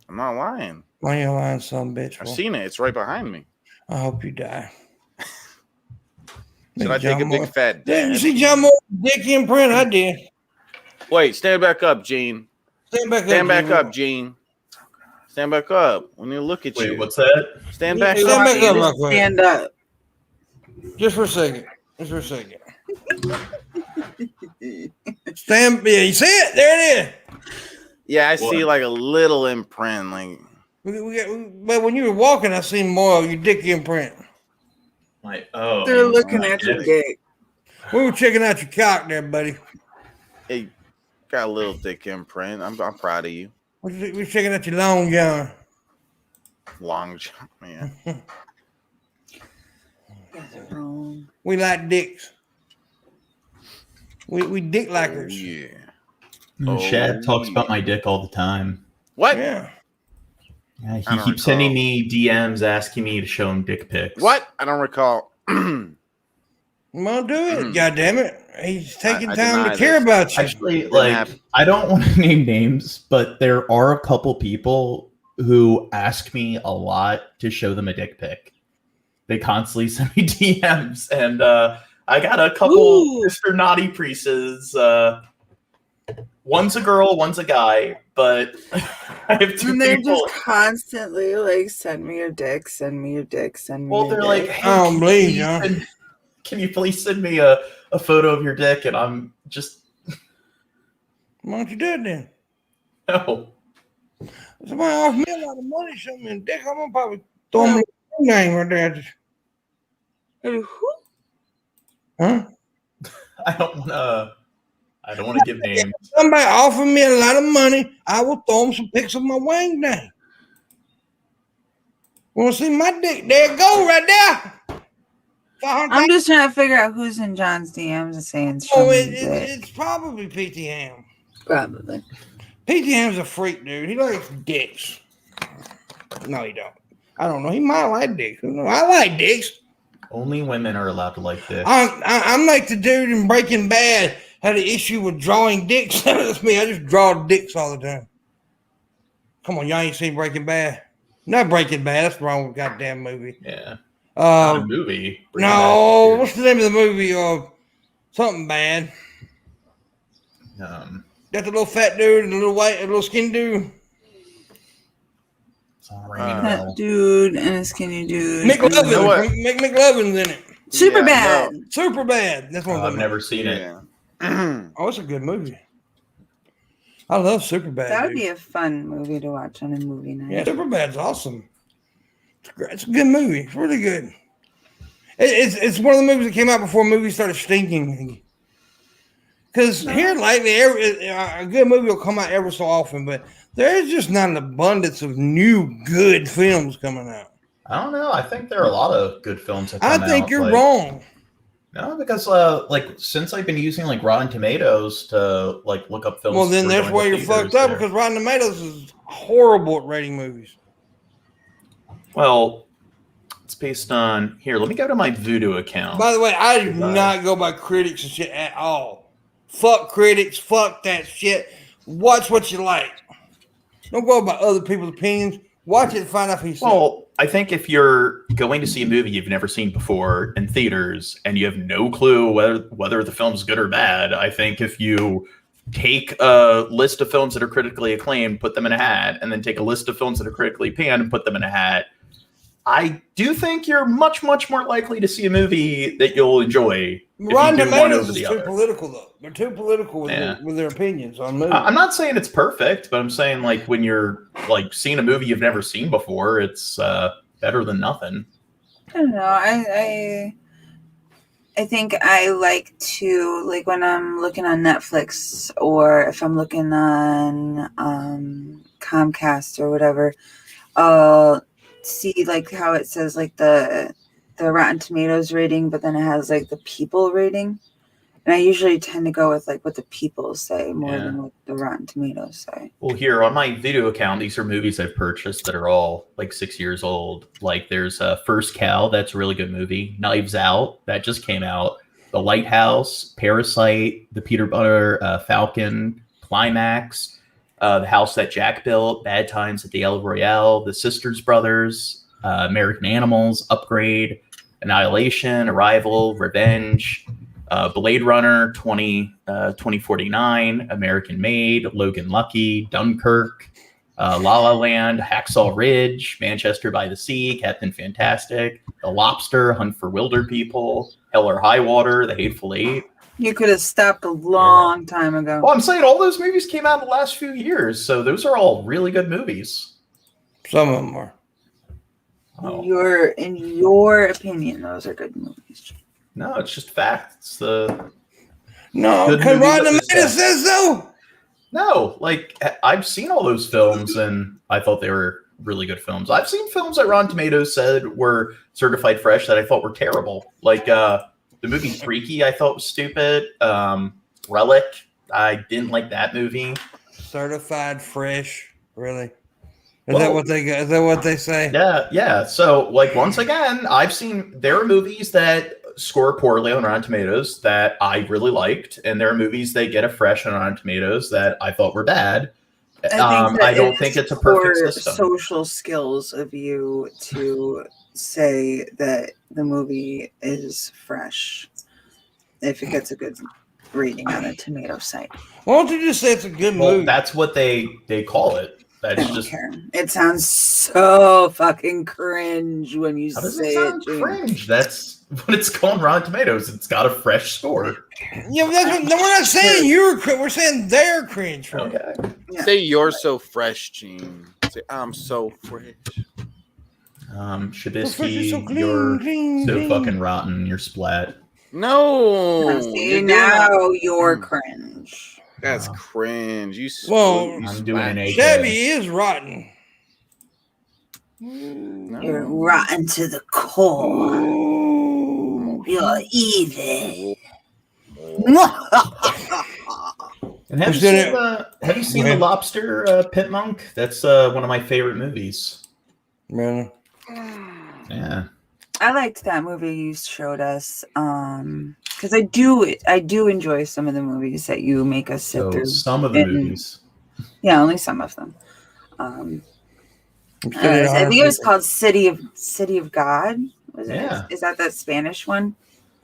I'm not lying. Why you lying, son, bitch? I've seen it. It's right behind me. I hope you die. Should I take a big fat dad? You see John Moore's dick imprint? I did. Wait, stand back up, Gene. Stand back up, Gene. Stand back up. When you look at you. Wait, what's that? Stand back up. Stand up. Just for a second. Stand. Yeah, you see it? There it is. Yeah, I see like a little imprint. Like, but when you were walking, I seen more of your dick imprint. Like, they're looking at your dick. We were checking out your cock there, buddy. Hey, got a little dick imprint. I'm proud of you. We're checking out your long john. Long john, man. Wrong. We like dicks. We dick likers. Shad talks about my dick all the time. What? Yeah. Yeah, he keeps sending me DMs asking me to show him dick pics. What? I don't recall. Well, do it. God damn it. He's taking time to care about you. Actually, I don't want to name names, but there are a couple people who ask me a lot to show them a dick pic. They constantly send me DMs, and I got a couple Mr. Naughty Priests. One's a girl, one's a guy, but I have two and they're people. just constantly like, send me your dick, send me your dick, send me your dick. Well, they're like, hey, I don't believe you. Can you please send me a photo of your dick? And I'm just... Why don't you do it then? No. Somebody offered me a lot of money, show me a dick. I'm gonna probably throw me a name right there. Who? Huh? I don't want to give names. Somebody offered me a lot of money, I will throw them some pics of my wang name. Want to see my dick? There it go, right there. I'm just trying to figure out who's in John's DMs and saying it's probably PT Ham. Probably. PT Ham's a freak, dude. He likes dicks. No, he don't. I don't know. He might like dicks. I like dicks. Only women are allowed to like dicks. I'm like the dude in Breaking Bad had an issue with drawing dicks. That's me. I just draw dicks all the time. Come on, y'all ain't seen Breaking Bad? Not Breaking Bad. That's the wrong goddamn movie. Yeah. Not a movie. No. What's the name of the movie? Something bad. Got the little fat dude and the little skinny dude. Fat dude and a skinny dude. McLovin's in it. Super bad. No. Super bad. That's one. I've never seen it. Oh, it's a good movie. I love Superbad. That would be a fun movie to watch on a movie night. Yeah, Superbad's awesome. It's great. It's a good movie. It's really good. It's one of the movies that came out before movies started stinking. Because here lately, a good movie will come out every so often, but there's just not an abundance of new good films coming out. I don't know. I think there are a lot of good films that come out. I think you're wrong. No, because since I've been using Rotten Tomatoes to look up films. Well, then that's why you're fucked up, because Rotten Tomatoes is horrible at rating movies. Well, it's based on here. Let me go to my Voodoo account. By the way, I do not go by critics and shit at all. Fuck critics. Fuck that shit. Watch what you like. Don't go by other people's opinions. Watch it and find out for yourself. Well, I think if you're going to see a movie you've never seen before in theaters and you have no clue whether the film's good or bad, I think if you take a list of films that are critically acclaimed, put them in a hat, and then take a list of films that are critically panned and put them in a hat, I do think you're much, much more likely to see a movie that you'll enjoy. Rotten Tomatoes is too political, though. They're too political with their opinions on movies. I'm not saying it's perfect, but I'm saying when you're seeing a movie you've never seen before, it's better than nothing. I don't know. I think I like to when I'm looking on Netflix or if I'm looking on Comcast or whatever, I'll see how it says the Rotten Tomatoes rating, but then it has the people rating, and I usually tend to go with what the people say more than what the Rotten Tomatoes say. Well, here on my Voodoo account, these are movies I've purchased that are all 6 years old. There's First Cow, that's a really good movie. Knives Out, that just came out. The Lighthouse, Parasite, The Peter Butter Falcon, Climax, The House That Jack Built, Bad Times at the El Royale, The Sisters Brothers, American Animals, Upgrade, Annihilation, Arrival, Revenge, Blade Runner 2049, American Made, Logan Lucky, Dunkirk, La La Land, Hacksaw Ridge, Manchester by the Sea, Captain Fantastic, The Lobster, Hunt for Wilder People, Hell or High Water, The Hateful Eight. You could have stopped a long time ago. Well, I'm saying all those movies came out in the last few years, so those are all really good movies. Some of them are. Oh. In your opinion, those are good movies. No, it's just fact. It's the because Rotten Tomatoes says so. No, I've seen all those films and I thought they were really good films. I've seen films that Rotten Tomatoes said were certified fresh that I thought were terrible. The movie Freaky, I thought was stupid. Relic, I didn't like that movie. Certified fresh, really? Is that what they say? Yeah. So, once again, I've seen there are movies that score poorly on Rotten Tomatoes that I really liked, and there are movies that get a fresh on Rotten Tomatoes that I thought were bad. I don't think it's a perfect system. Social skills of you to say that the movie is fresh if it gets a good rating on the tomato site. Why don't you just say it's a good movie? That's what they call it. That's I don't just care. It sounds so fucking cringe when you how does say it sound cringe? That's what it's called. Rotten Tomatoes. It's got a fresh score. Yeah, but that's what, no, we're not saying you're cringe. We're saying they're cringe. For Okay. Yeah. Say you're so fresh, Gene. Say I'm so fresh. Shabisky, so clean, you're clean, so clean. fucking rotten. You're splat. No. See, now you're cringe. That's cringe. You Well, I'm doing an A. Shabby is rotten. No. You're rotten to the core. Ooh. You're evil. And have you seen The Lobster, Pimpmunk? That's one of my favorite movies. Really? Yeah. I liked that movie you showed us. Because I do enjoy some of the movies that you make us sit through. Some of the movies. Yeah, only some of them. I think it was called City of God. Was it? Yeah. Is that Spanish one?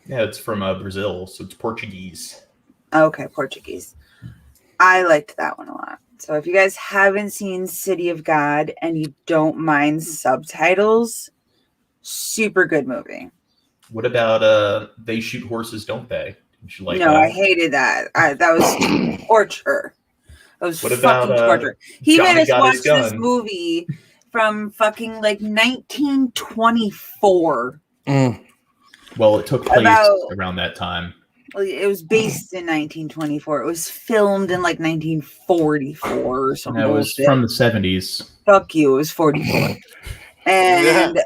Yeah, it's from Brazil, so it's Portuguese. Okay, Portuguese. I liked that one a lot. So if you guys haven't seen City of God and you don't mind subtitles, super good movie. What about They Shoot Horses, Don't They? Did you like that? I hated that. That was torture. It was What fucking about, torture. He Johnny made us Got watch His Gun? this movie from fucking like 1924. Well, it took place around that time. It was based in 1924. It was filmed in like 1944 or something. No, it was from the 70s. Fuck you. It was 44. And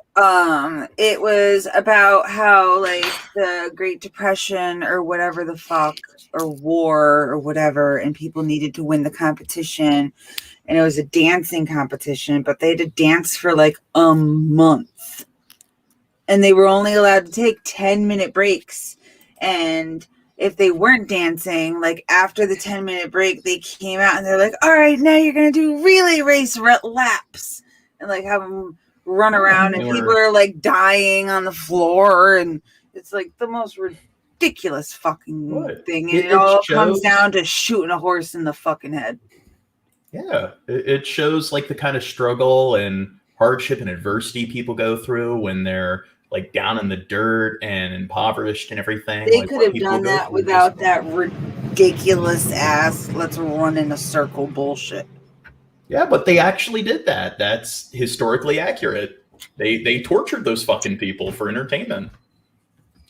it was about how like the Great Depression or whatever the fuck, or war or whatever, and people needed to win the competition, and it was a dancing competition, but they had to dance for like a month, and they were only allowed to take 10-minute breaks. And if they weren't dancing, like after the 10-minute break, they came out and they're like, all right, now you're gonna do relay race laps, and like have them run around, and people are like dying on the floor, and it's like the most ridiculous fucking thing, and it all comes down to shooting a horse in the fucking head. Yeah, it shows like the kind of struggle and hardship and adversity people go through when they're like down in the dirt and impoverished and everything. They like, could have done that without that ridiculous ass let's run in a circle bullshit. Yeah, but they actually did that. That's historically accurate. They tortured those fucking people for entertainment.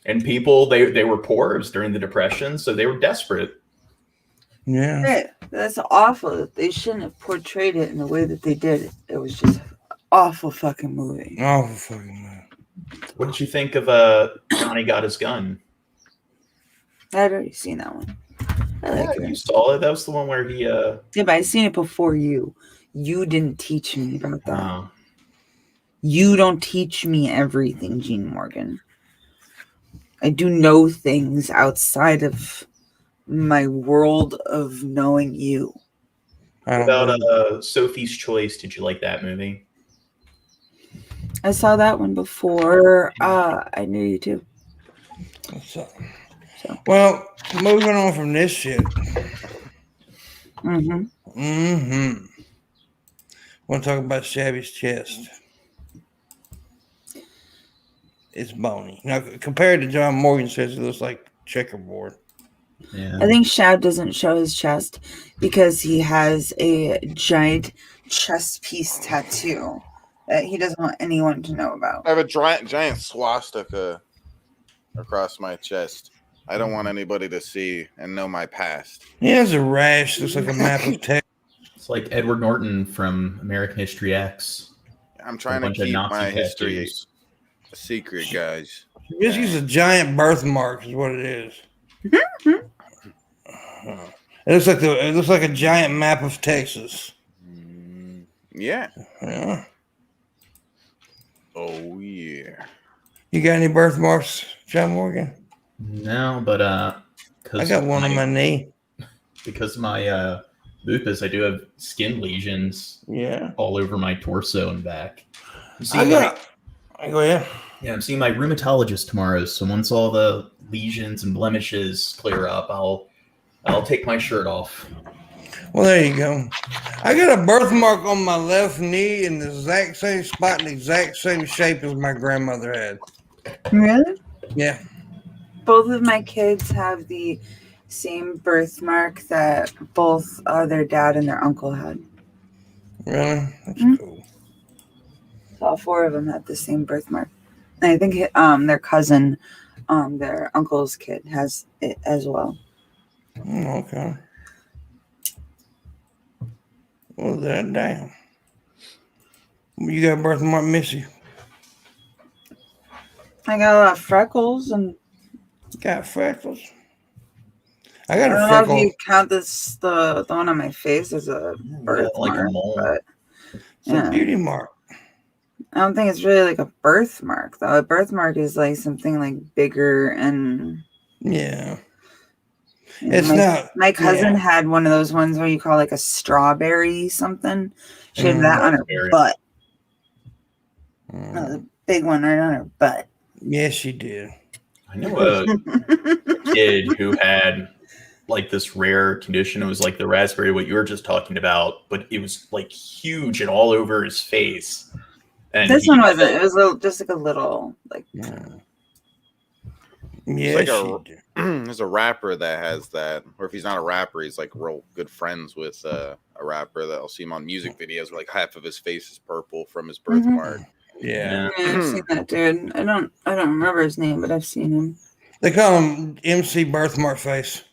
And people, they were poor. It was during the Depression, so they were desperate. Yeah. That's awful. They shouldn't have portrayed it in the way that they did it. It was just an awful fucking movie. Awful fucking movie. What did you think of Johnny Got His Gun? I'd already seen that one. I like it. You saw it? That was the one where he... Yeah, but I seen it before you. You didn't teach me about that. Oh. You don't teach me everything, Gene Morgan. I do know things outside of my world of knowing you. What about Sophie's Choice? Did you like that movie? I saw that one before. I knew you too. So. Well, moving on from this shit. Want to talk about Shabby's chest? It's bony. Now, compared to John Morgan says, it looks like checkerboard. Yeah. I think Shab doesn't show his chest because he has a giant chest piece tattoo that he doesn't want anyone to know about. I have a giant swastika across my chest. I don't want anybody to see and know my past. He has a rash. Looks like a map of Texas. It's like Edward Norton from American History X. I'm trying to keep my history a secret, guys. Just use a giant birthmark is what it is. It looks like a giant map of Texas. Yeah. Yeah. Oh yeah. You got any birthmarks, John Morgan? No, but I got one on my knee. Because my lupus. I do have skin lesions. Yeah. All over my torso and back. Go ahead. Yeah, I'm seeing my rheumatologist tomorrow. So once all the lesions and blemishes clear up, I'll take my shirt off. Well, there you go. I got a birthmark on my left knee in the exact same spot, in the exact same shape as my grandmother had. Really? Yeah. Both of my kids have the same birthmark that both their dad and their uncle had. Really? That's cool. All four of them had the same birthmark. And I think their cousin, their uncle's kid, has it as well. Oh, okay. Well, that damn. You got a birthmark, Missy? I got a lot of freckles and. Got freckles. I got I a don't freckle. know if you count this the one on my face as a birthmark, like a mole. but It's a beauty mark. I don't think it's really like a birthmark though. A birthmark is like something like bigger and Yeah. It's not. My cousin had one of those ones where you call like a strawberry something. She had that on her butt. The big one right on her butt. Yes, she did. I know a kid who had like this rare condition. It was like the raspberry, what you were just talking about, but it was like huge and all over his face. And this one wasn't. It was just like a little like. Yeah, there's a rapper that has that, or if he's not a rapper, he's like real good friends with a rapper that I'll see him on music videos where like half of his face is purple from his birthmark. Yeah. I've seen that dude. I don't remember his name, but I've seen him. They call him MC Birthmark Face.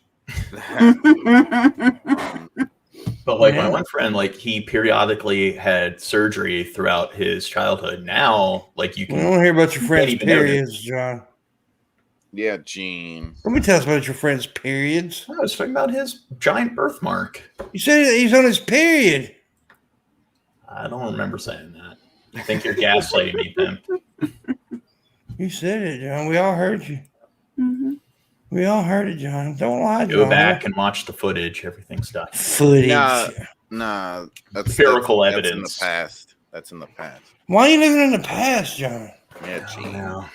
But like my one friend, like he periodically had surgery throughout his childhood. Now, like you can. We don't hear about your friend's periods, John. Yeah, Gene. Let me tell us about your friend's periods. I was talking about his giant birthmark. You said he's on his period. I don't remember saying that. I think you're gaslighting me, Pimp. You said it, John. We all heard you. We all heard it, John. Don't lie, John. Go back and watch the footage. Everything's done. Footage. Nah. That's empirical evidence. That's in the past. That's in the past. Why are you living in the past, John? Yeah, Gene.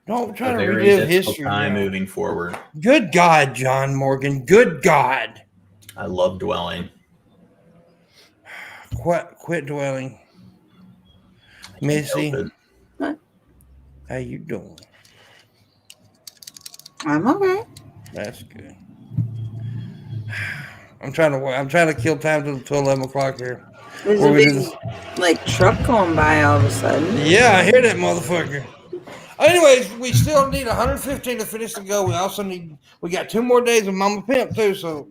Don't try to relive history. Time moving forward. Good God, John Morgan. Good God. I love dwelling. Quit dwelling. Missy, how you doing? I'm okay. That's good. I'm trying to kill time till 11 o'clock here. There's a big like truck going by all of a sudden. Yeah, I hear that motherfucker. Anyways, we still need 115 to finish the goal. We got 2 more days of Mama Pimp too, so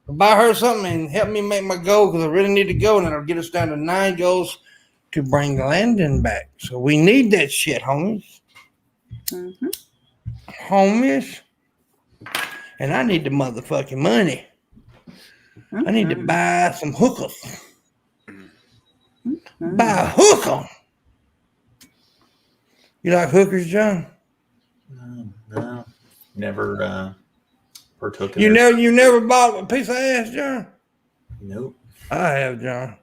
buy her something and help me make my goal because I really need to go, and it'll get us down to 9 goals to bring Landon back. So we need that shit, homies. Homies. And I need the motherfucking money. I need to buy some hookers. Buy a hooker. You like hookers, John? No. Never partook in You never bought a piece of ass, John? Nope. I have, John.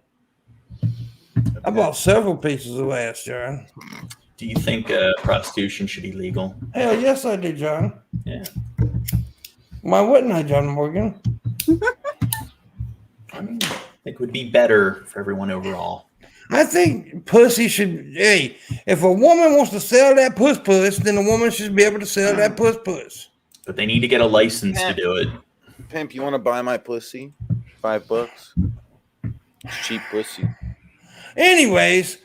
I bought several pieces of ass, John. Do you think prostitution should be legal? Hell yes, I do, John. Yeah. Why wouldn't I, John Morgan? I think it would be better for everyone overall. I think pussy should. Hey, if a woman wants to sell that puss, then a woman should be able to sell that puss. But they need to get a license to do it. Pimp, you want to buy my pussy? $5. It's cheap pussy. Anyways,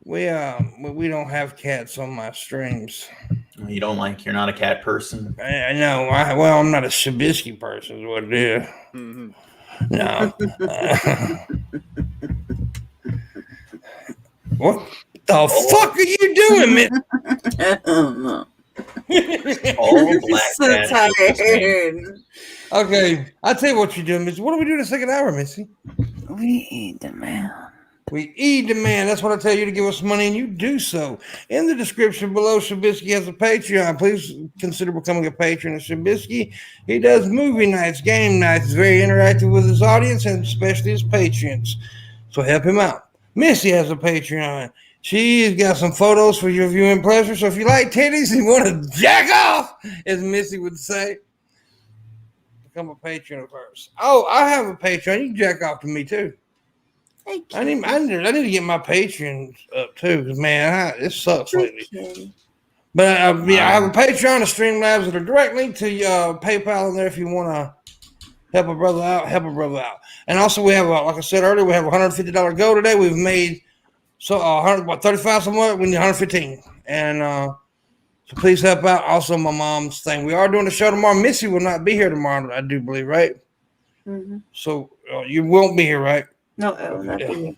we don't have cats on my streams. You're not a cat person? I know. I'm not a Shabisky person is what it is. No. What the fuck are you doing, man? All black so tired. Okay, I'll tell you what you're doing, Missy. What are we doing the second hour, Missy? We eat the man. We demand. That's what I tell you to give us money, and you do so. In the description below, Shabisky has a Patreon. Please consider becoming a patron of Shabisky. He does movie nights, game nights. He's very interactive with his audience and especially his patrons. So help him out. Missy has a Patreon. She's got some photos for your viewing pleasure. So if you like titties and you want to jack off, as Missy would say, become a patron of hers. Oh, I have a Patreon. You can jack off to me too. I need to get my Patreon up too, because man, it sucks lately. But I have a Patreon, a Streamlabs, that are direct link to PayPal in there if you want to help a brother out. And also we have, like I said earlier, we have a $150 goal today. We've made 35 somewhat. We need 115, and so please help out. Also, my mom's thing. We are doing the show tomorrow. Missy will not be here tomorrow, I do believe, right? Mm-hmm. So you won't be here, right? No, it will not be here.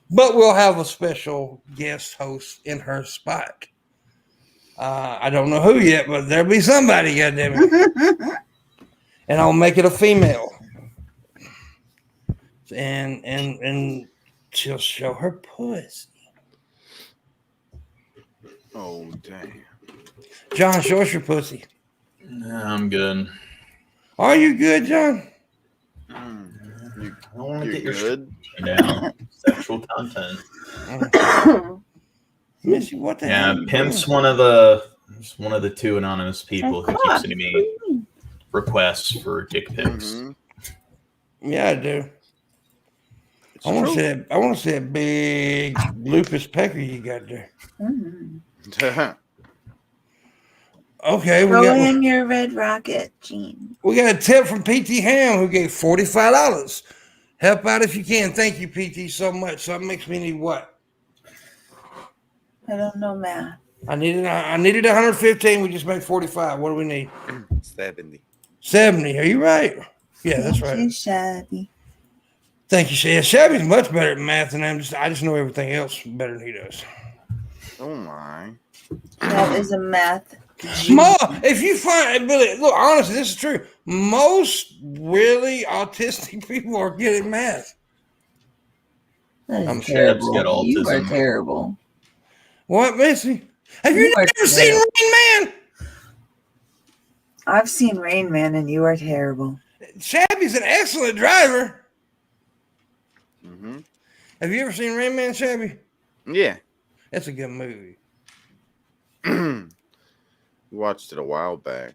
But we'll have a special guest host in her spot. I don't know who yet, but there'll be somebody, goddammit. And I'll make it a female. And she'll show her pussy. Oh, dang. John, show us your pussy. Nah, I'm good. Are you good, John? I don't want to get your good down. Sexual content. Missy, what the hell? Yeah, Pimp's one of the two anonymous people who keeps sending me requests for dick pics. Mm-hmm. Yeah, I do. I want to see that big lupus pecker you got there. Mm-hmm. Okay, throw in your red rocket, Gene. We got a tip from PT Ham who gave $45. Help out if you can. Thank you, PT, so much. So that makes me need what? I don't know math. I needed 115. We just made 45. What do we need? 70. 70. Are you right? Yeah, that's right. Thank you, Shabby. Thank you, Shabby. Shabby's much better at math than I just know everything else better than he does. Oh my. That is a math. If you find, Billy, look, honestly, this is true. Most really autistic people are good at math. I'm terrible. You are terrible. What, Missy? Have you never seen Rain Man? I've seen Rain Man, and you are terrible. Shabby's an excellent driver. Mm-hmm. Have you ever seen Rain Man, Shabby? Yeah. That's a good movie. Watched it a while back.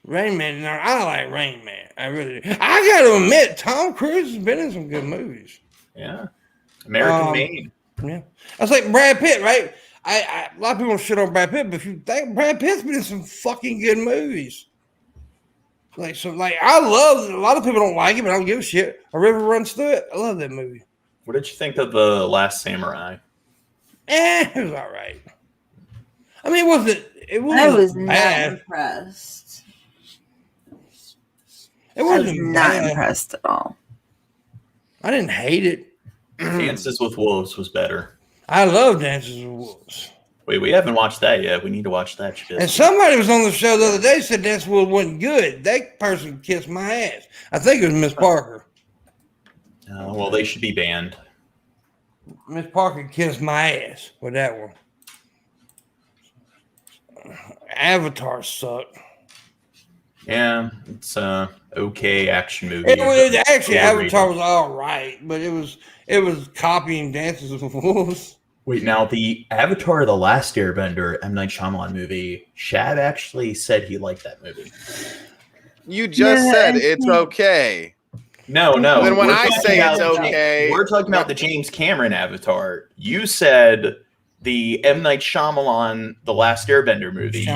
Rain Man, I like Rain Man. I really do. I got to admit, Tom Cruise has been in some good movies. Yeah. American Made. Yeah. That's like Brad Pitt, right? A lot of people shit on Brad Pitt, but if you think Brad Pitt's been in some fucking good movies. I love, a lot of people don't like it, but I don't give a shit. A River Runs Through It. I love that movie. What did you think of The Last Samurai? It was all right. I mean, I was not impressed. I was not impressed at all. I didn't hate it. Dances with Wolves was better. I love Dances with Wolves. Wait, we haven't watched that yet. We need to watch that shit. And somebody was on the show the other day said Dances with Wolves wasn't good. That person kissed my ass. I think it was Miss Parker. Well, they should be banned. Miss Parker kissed my ass with that one. Avatar sucked. Yeah, it's okay action movie. Actually, Avatar was all right, but it was copying Dances with Wolves. Wait, now the Avatar: The Last Airbender M. Night Shyamalan movie, Shad actually said he liked that movie. You just said it's okay. No. Then when I say it's okay, we're talking about the James Cameron Avatar. You said the M. Night Shyamalan The Last Airbender movie.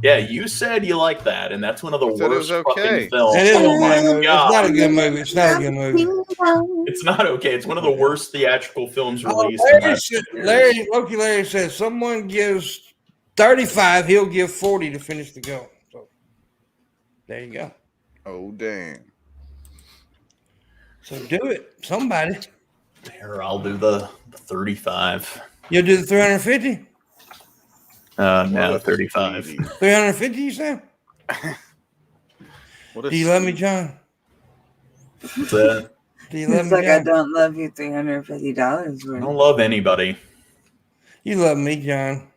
You said you like that, and that's one of the worst fucking films. It is it's not a good movie. It's not a good movie. It's not okay. It's one of the worst theatrical films released. Larry says someone gives 35, he'll give 40 to finish the goal. So there you go. Oh damn. So do it, somebody. Here, I'll do the 35. You'll do the 350? No, 35. 350, you said? Do you love me, John? What's that? Do you love It's me, like John? I don't love you $350 I worth. don't love anybody. You love me, John.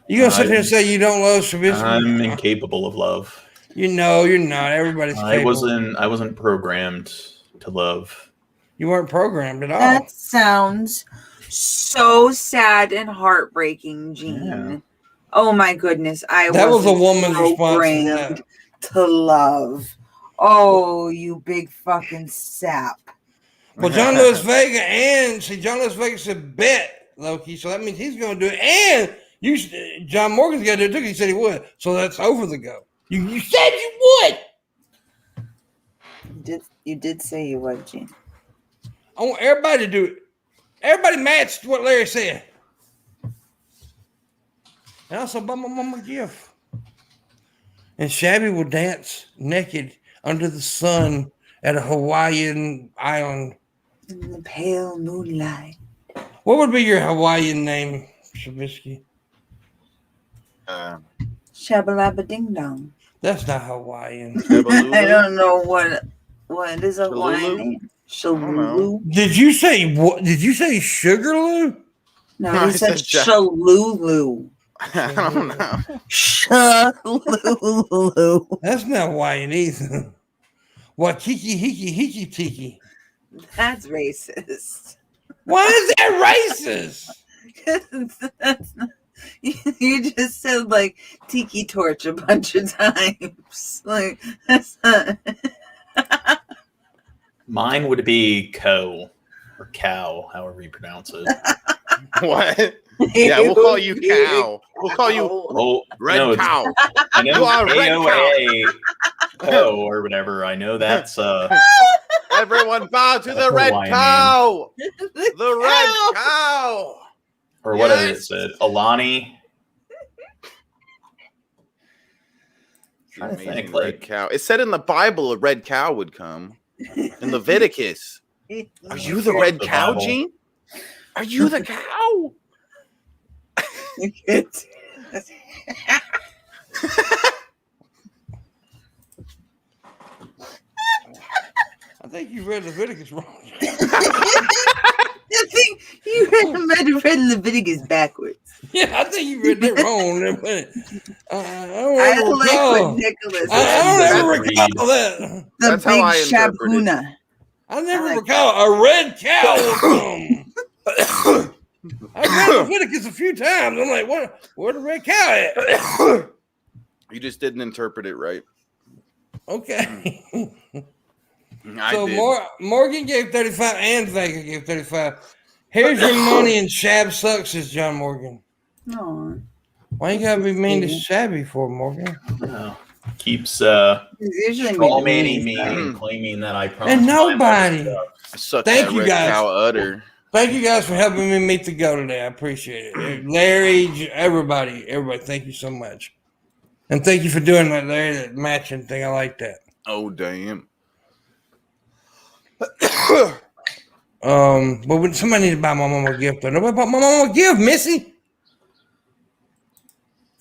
You gonna sit here and say you don't love Shabisky? I'm incapable of love. You know you're not. Everybody's capable. I wasn't programmed to love. You weren't programmed at all. That sounds so sad and heartbreaking, Gene. Yeah. Oh my goodness, That was a woman's response to programmed that. to love. Oh, you big fucking sap. Well, John Lewis Vega John Lewis Vega said bet, Loki, so that means he's going to do it. And John Morgan's going to do it too. He said he would. So that's over the go. You said you would. You did say you would, Gene. I want everybody to do it. Everybody matched what Larry said. And also buy my mama a gift. And Shabby will dance naked under the sun at a Hawaiian island. In the pale moonlight. What would be your Hawaiian name, Shabisky? Shabalaba ding dong. That's not Hawaiian. I don't know what is a Hawaiian name. Shalulu. Did you say what? Did you say Sugarloo? No, he said Shalulu. I don't know. Shalulu. That's not Hawaiian either. Wakiki hiki hiki tiki. That's racist. Why is that racist? That's not, you just said like tiki torch a bunch of times. Like that's not. Mine would be Co or Cow, however you pronounce it. What? Yeah, we'll call you Cow. We'll call you Red Cow. I know You are Red AOA Co or whatever. I know that's Everyone bow to the Red Hawaiian Cow. The Red Cow. or what is it? Alani. Trying to think, Red cow. It said in the Bible a red cow would come. In Leviticus. Are you the red cow, Bible. Gene? Are you the cow? I think you read Leviticus wrong. I think you read Leviticus backwards. Yeah, I think you read that wrong. I don't I ever like recall. what Nicholas. I don't ever Read. recall that. The That's how big I interpret it. shabuna. I never like recall a red cow will come. I've read Leviticus a few times. I'm like, where the red cow at? You just didn't interpret it right. Okay. I So did. Morgan gave 35 and Vega gave 35. Here's your money and Shab sucks, says John Morgan. No. Why you gotta be mean to Shabby for, Morgan? Keeps Usually strawmanning me and claiming that I promised. And nobody. I suck Thank that you, red guys. cow udder. Thank you guys for helping me meet the goal today. I appreciate it. Larry, everybody, thank you so much. And thank you for doing that, Larry, that matching thing. I like that. Oh, damn. But when somebody needs to buy my mama a gift, though. Nobody bought my mama a gift, Missy.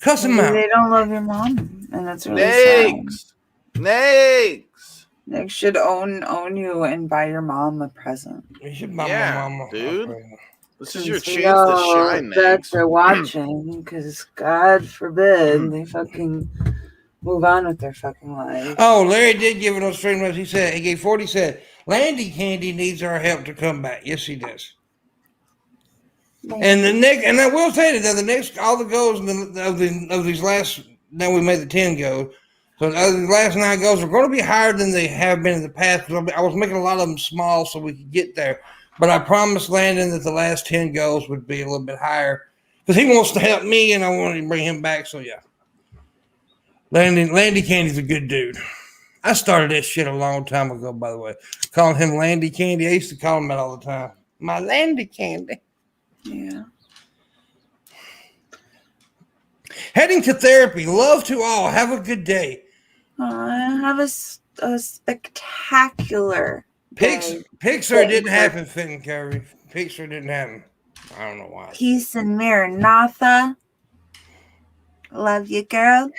Cuss them out. They don't love your mom, and that's really sad. Next. Nick should own you and buy your mom a present. You should buy Yeah, my mama dude. a present. This is your Since we chance to know shine, that Next. they're watching, because God forbid they fucking move on with their fucking life. Oh, Larry did give it on stream notes. He gave 40, said, Landy Candy needs our help to come back. Yes, he does. And and I will say that the next, all the goals of these last, now we made the 10 goals. So the last 9 goals are going to be higher than they have been in the past. I was making a lot of them small so we could get there. But I promised Landon that the last 10 goals would be a little bit higher because he wants to help me and I wanted to bring him back. So yeah, Landy Candy's a good dude. I started that shit a long time ago, by the way. Calling him Landy Candy. I used to call him that all the time. My Landy Candy. Yeah. Heading to therapy. Love to all. Have a good day. Have a spectacular day. Pixar didn't happen, Finn Curry. Pixar didn't happen. I don't know why. Peace and Maranatha. Love you, girl.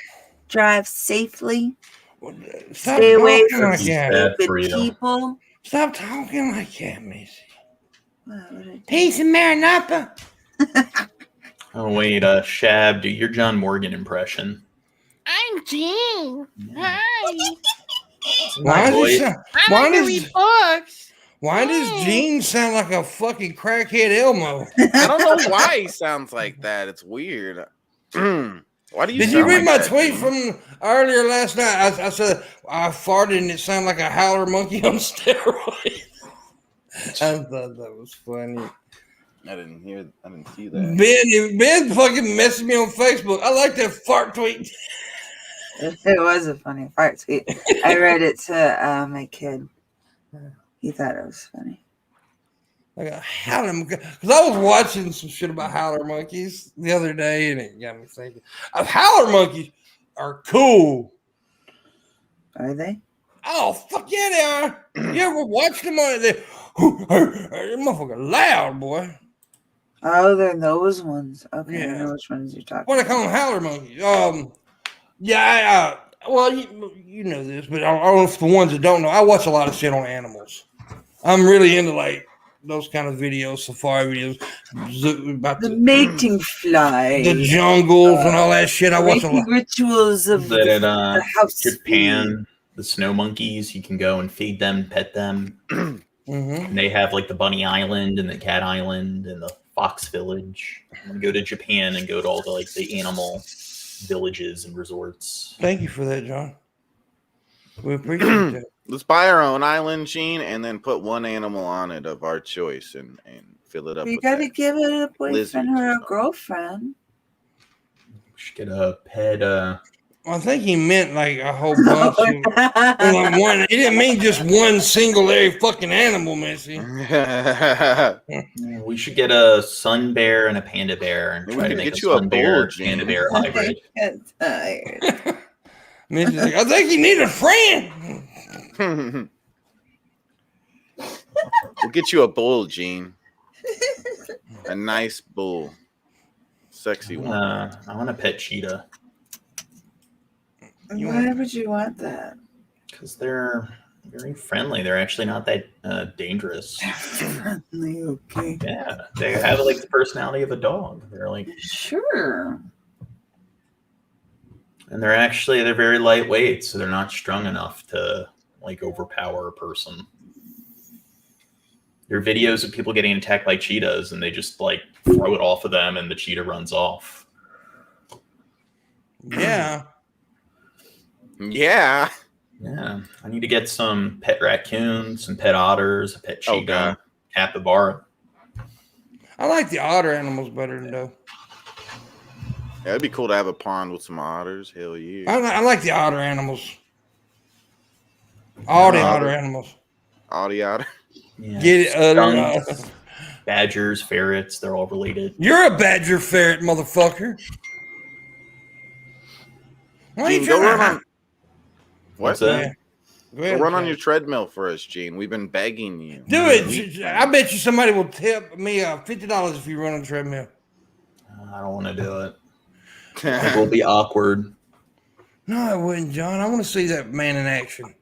Drive safely. Stop Stay away talking from like that. Bad stupid for you. people. Stop talking like that, Missy. What would I do? Peace and Maranatha. Oh wait, Shab, do your John Morgan impression. I'm Gene. Yeah. Hi. Why voice. Books. Why does Gene sound like a fucking crackhead Elmo? I don't know why he sounds like that. It's weird. Why do you? Did you sound read like my that, tweet Gene? from earlier last night? I said I farted and it sounded like a howler monkey on steroids. I thought that was funny. I didn't see that. Ben fucking messaged me on Facebook. I like that fart tweet. It was a funny fart tweet. I read it to my kid. He thought it was funny. Like a howler monkey. Because I was watching some shit about howler monkeys the other day and it got me thinking. Howler monkeys are cool. Are they? Oh, fuck yeah, they are. You ever watch them on it? They're motherfucker loud, boy. Oh, they're those ones. Okay, Yeah. I know which ones you're talking What I about. call them howler monkeys. Yeah, well, you know this, but I don't know if the ones that don't know, I watch a lot of shit on animals. I'm really into like those kind of videos, safari videos about The mating fly. the jungles and all that shit. I watch a lot. Mating rituals of That in the house. Japan, the snow monkeys, you can go and feed them, pet them. Mm-hmm. And they have like the Bunny Island and the Cat Island and the Fox Village. I'm gonna go to Japan and go to all the like the animal villages and resorts. Thank you for that, John. We appreciate that. Let's buy our own island, Gene, and then put one animal on it of our choice and fill it up. You with gotta that. give it a Lizards boyfriend or or a something. girlfriend. We should get a pet. I think he meant like a whole bunch of like one. He didn't mean just one singular fucking animal, Missy. We should get a sun bear and a panda bear and Maybe try we to can make get a you a sun bear bull, Gene. panda bear hybrid. I get tired. Missy's like, I think you need a friend. We'll get you a bull, Gene. A nice bull. Sexy one. I want a pet cheetah Why would you want that? because they're very friendly. They're actually not that dangerous. Friendly, okay. Yeah, they have like the personality of a dog. They're like, Sure. and they're very lightweight, so they're not strong enough to like overpower a person. There are videos of people getting attacked by cheetahs, and they just like throw it off of them, and the cheetah runs off. Yeah. Yeah. Yeah, I need to get some pet raccoons, some pet otters, a pet Oh, cheetah, God. capybara. I like the otter animals better than though. Yeah, it'd be cool to have a pond with some otters. Hell yeah. I like the otter animals. All the otter animals. All the otter. Yeah. Get it, Skunks, badgers, ferrets, they're all related. You're a badger ferret, motherfucker. Why are you Gene, go trying run to on. What's What? that? Yeah. Go Go ahead, run on Chad. your treadmill for us, Gene. We've been begging you. Do it. I bet you somebody will tip me $50 if you run on the treadmill. I don't want to do it. It will be awkward. No, I wouldn't, John. I want to see that man in action.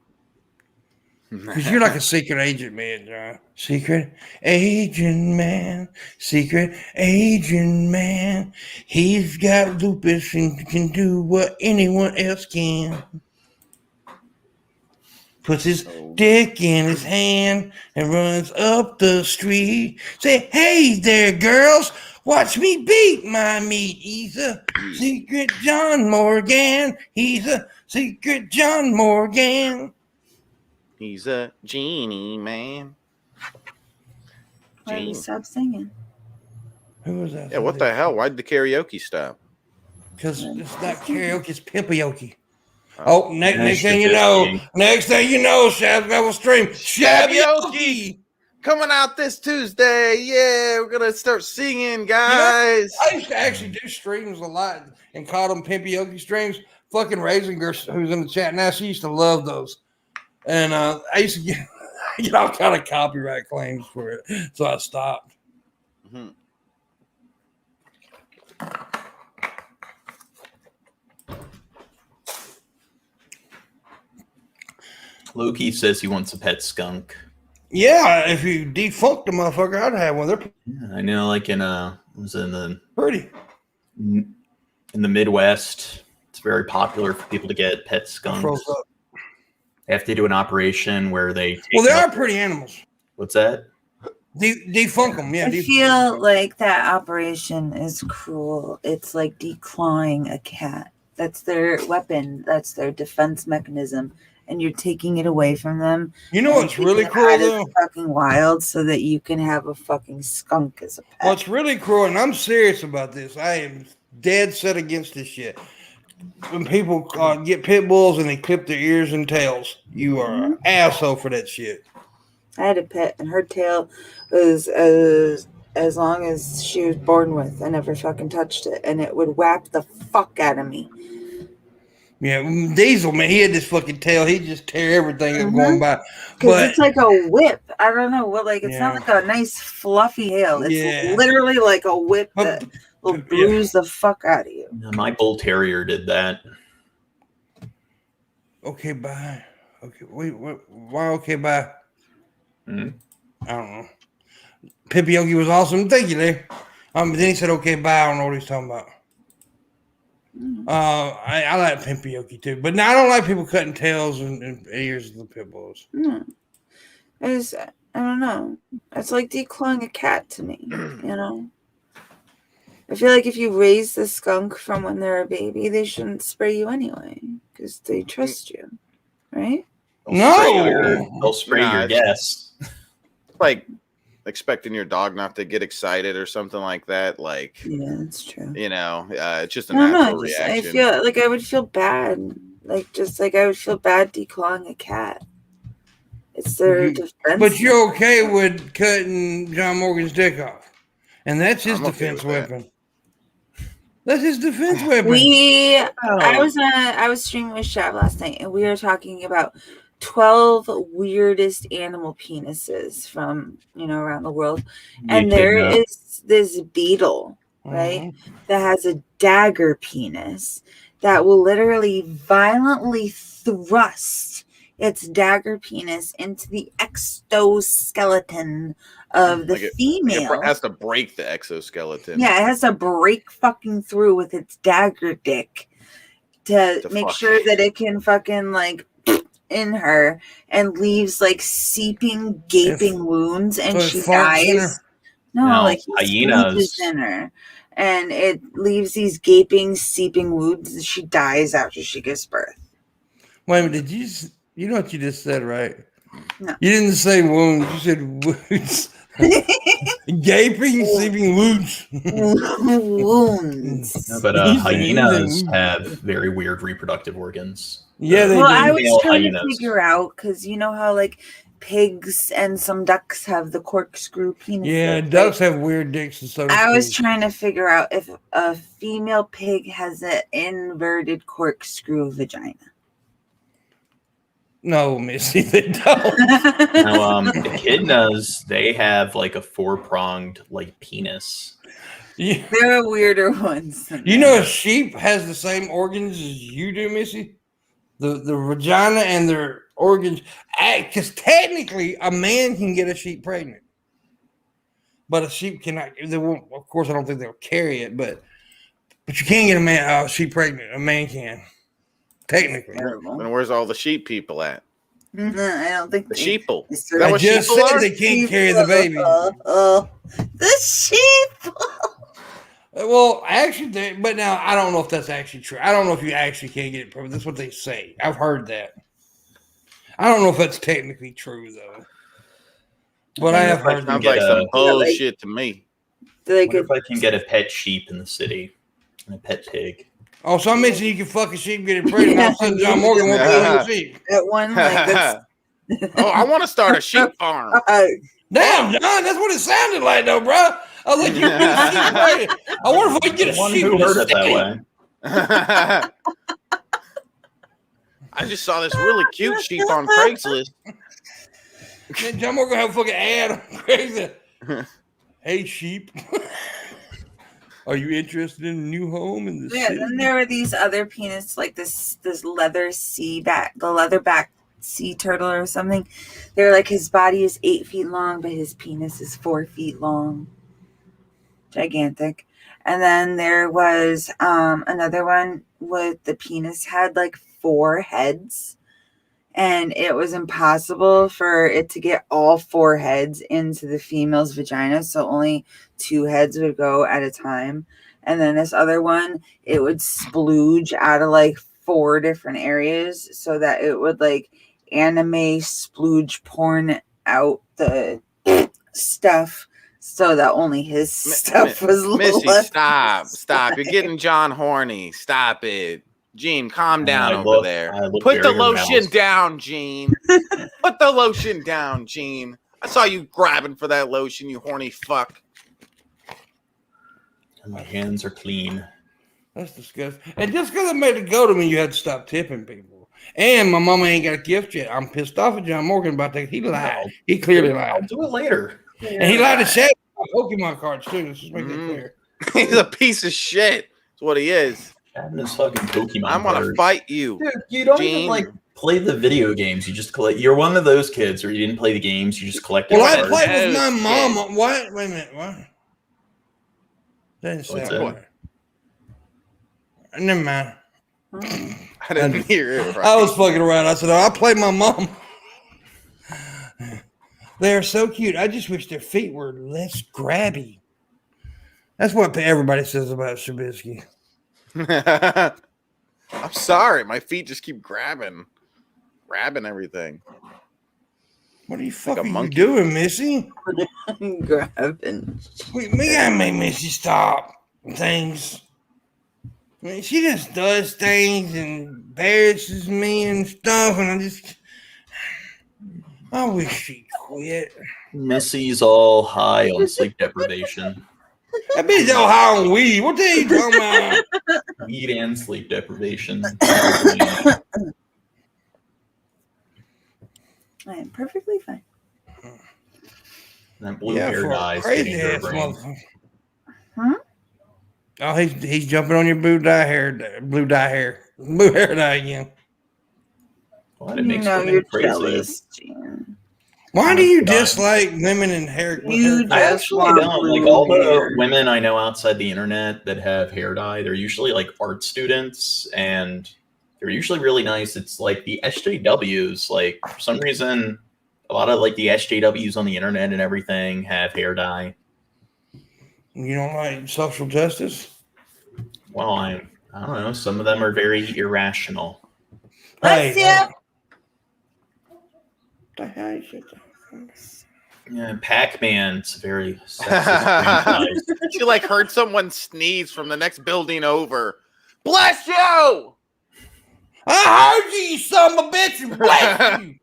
Because you're like a secret agent man, John. Secret agent man. Secret agent man. He's got lupus and can do what anyone else can. Puts his dick in his hand and runs up the street. Say, hey there, girls. Watch me beat my meat. He's a secret John Morgan. He's a secret John Morgan. He's a genie man. Why do you Gene. stop singing? Who was that? Yeah, what the hell? Why'd the karaoke stop? Because it's not karaoke, it's pimpioke. Oh, next Nice thing you know, Shab's got a stream. Shabioke. Coming out this Tuesday. Yeah, we're gonna start singing, guys. I used to actually do streams a lot and call them pimpioke streams. Fucking Raisin Girl, who's in the chat now, she used to love those. And I used to get all kind of copyright claims for it. So I stopped. Mhm. Loki says he wants a pet skunk. Yeah, if you defunct the motherfucker, I'd have one. They're I know, like in the pretty. In the Midwest, it's very popular for people to get pet skunks. They have to do an operation where they they are pretty animals. What's that? Defunk them, yeah. I feel like that operation is cruel. It's like declawing a cat. That's their weapon. That's their defense mechanism. And you're taking it away from them. You know what's really cruel, though? Fucking wild, so that you can have a fucking skunk as a pet. What's really cruel, and I'm serious about this. I am dead set against this shit. When people get pit bulls and they clip their ears and tails, you are an asshole for that shit. I had a pet, and her tail was as long as she was born with. I never fucking touched it, and it would whap the fuck out of me. Yeah, Diesel, man, he had this fucking tail. He'd just tear everything up going by. Because it's like a whip. I don't know what, like, it's not like a nice fluffy hail. It's literally like a whip that will bruise the fuck out of you. My bull terrier did that. Okay, bye. Okay, wait, why okay, bye? Mm-hmm. I don't know. Pimpmunk was awesome. Thank you, Larry. Then he said, okay, bye. I don't know what he's talking about. I like Pimpmunk too, but I don't like people cutting tails and ears of the pit bulls. I don't know. It's like declawing a cat to me, you know? I feel like if you raise the skunk from when they're a baby, they shouldn't spray you anyway, because they trust you, right? They'll spray your guests. Like expecting your dog not to get excited or something like that. Like, yeah, that's true. You know, it's just a natural reaction. I feel like I would feel bad. Like, just like I would feel bad declawing a cat. It's their defense. But you're okay with cutting John Morgan's dick off. And that's his defense weapon. That's his defense weapon. I was streaming with Shab last night, and we were talking about 12 weirdest animal penises from, around the world. And there is this beetle, right, that has a dagger penis that will literally violently thrust its dagger penis into the exoskeleton of the female. It has to break the exoskeleton. Yeah, it has to break fucking through with its dagger dick to make sure that it can fucking like in her and leaves like seeping, gaping wounds, and she dies. No, like hyenas in her, and it leaves these gaping, seeping wounds, and she dies after she gives birth. Wait a minute, you know what you just said, right? No. You didn't say wounds, you said wounds. Gaping, seeping wounds. Wounds. No, but hyenas have very weird reproductive organs. Yeah, they do. I was trying to figure out, because you know how like pigs and some ducks have the corkscrew penis. Yeah, ducks have weird dicks and stuff. I was trying to figure out if a female pig has an inverted corkscrew vagina. No, Missy, they don't. No, echidnas, they have like a 4-pronged like penis. Yeah. There are weirder ones. You know, a sheep has the same organs as you do, Missy. The vagina and their organs, because technically a man can get a sheep pregnant, but a sheep cannot. They won't. Of course, I don't think they'll carry it, but you can get a sheep pregnant. A man can. Technically. Then where's all the sheep people at? I don't think the sheeple. I just said they can't carry the baby. The sheep. Well, actually, but now I don't know if that's actually true. I don't know if you actually can't get it pregnant. That's what they say. I've heard that. I don't know if that's technically true though. But I have heard. Sounds like some bullshit to me. What if I can get a pet sheep in the city and a pet pig? Oh, so I mentioned you can fuck a sheep, get it pregnant. All of a sudden, John Morgan won't be a sheep. At one, like that's... I want to start a sheep farm. Damn, John, that's what it sounded like, though, bro. I was like, you're a sheep pregnant. I wonder if I can get a sheep. Who heard it that way? I just saw this really cute sheep on Craigslist. John Morgan have a fucking ad on Craigslist. Hey, sheep. Are you interested in a new home in the city? Then there were these other penis, like this leather the leatherback sea turtle or something. They're like his body is 8 feet long, but his penis is 4 feet long. Gigantic. And then there was another one with the penis had like 4 heads. And it was impossible for it to get all 4 heads into the female's vagina. So only 2 heads would go at a time. And then this other one, it would splooge out of like 4 different areas so that it would like anime splooge porn out the stuff so that only his stuff was Missy, left. Stop. You're getting John horny. Stop it. Gene, calm down over there. Put the lotion down, Gene. Put the lotion down, Gene. I saw you grabbing for that lotion, you horny fuck. My hands are clean. That's disgusting. And just because I made it go to me, you had to stop tipping people. And my mama ain't got a gift yet. I'm pissed off at John Morgan about that. He lied. He clearly lied. I'll do it later. And he lied to Shad Pokemon cards too. Let's just make that clear. He's a piece of shit. That's what he is. Having this fucking Pokemon I'm gonna fight you. Dude, you don't even like play the video games. You just collect. You're one of those kids where you didn't play the games. You just collected. Well, I played with my mom. What? Wait a minute. What? Didn't say that. Never mind. I didn't hear it. Right. I was fucking around. I said, I played my mom. They're so cute. I just wish their feet were less grabby. That's what everybody says about Shabisky. I'm sorry. My feet just keep grabbing everything. What the fuck are you doing, Missy? Grabbing. We gotta make Missy stop things. I mean, she just does things and embarrasses me and stuff, and I wish she'd quit. Missy's all high on sleep deprivation. That bitch all high on weed. What the hell you talking about? Weed and sleep deprivation. I am perfectly fine. That blue hair dye is getting to her brain. Huh? Oh, he's jumping on your blue hair dye again. Well, it makes you're crazy. jealous, Jan. Why do you dislike women in hair? I actually don't. Like all the women I know outside the internet that have hair dye, they're usually like art students, and they're usually really nice. It's like the SJWs. Like for some reason, a lot of like the SJWs on the internet and everything have hair dye. You don't like social justice? Well, I don't know. Some of them are very irrational. Let's see. The hell is it? Yeah, Pac-Man's very sexist. She like heard someone sneeze from the next building over. Bless you! I heard you son of a bitch! Bless you!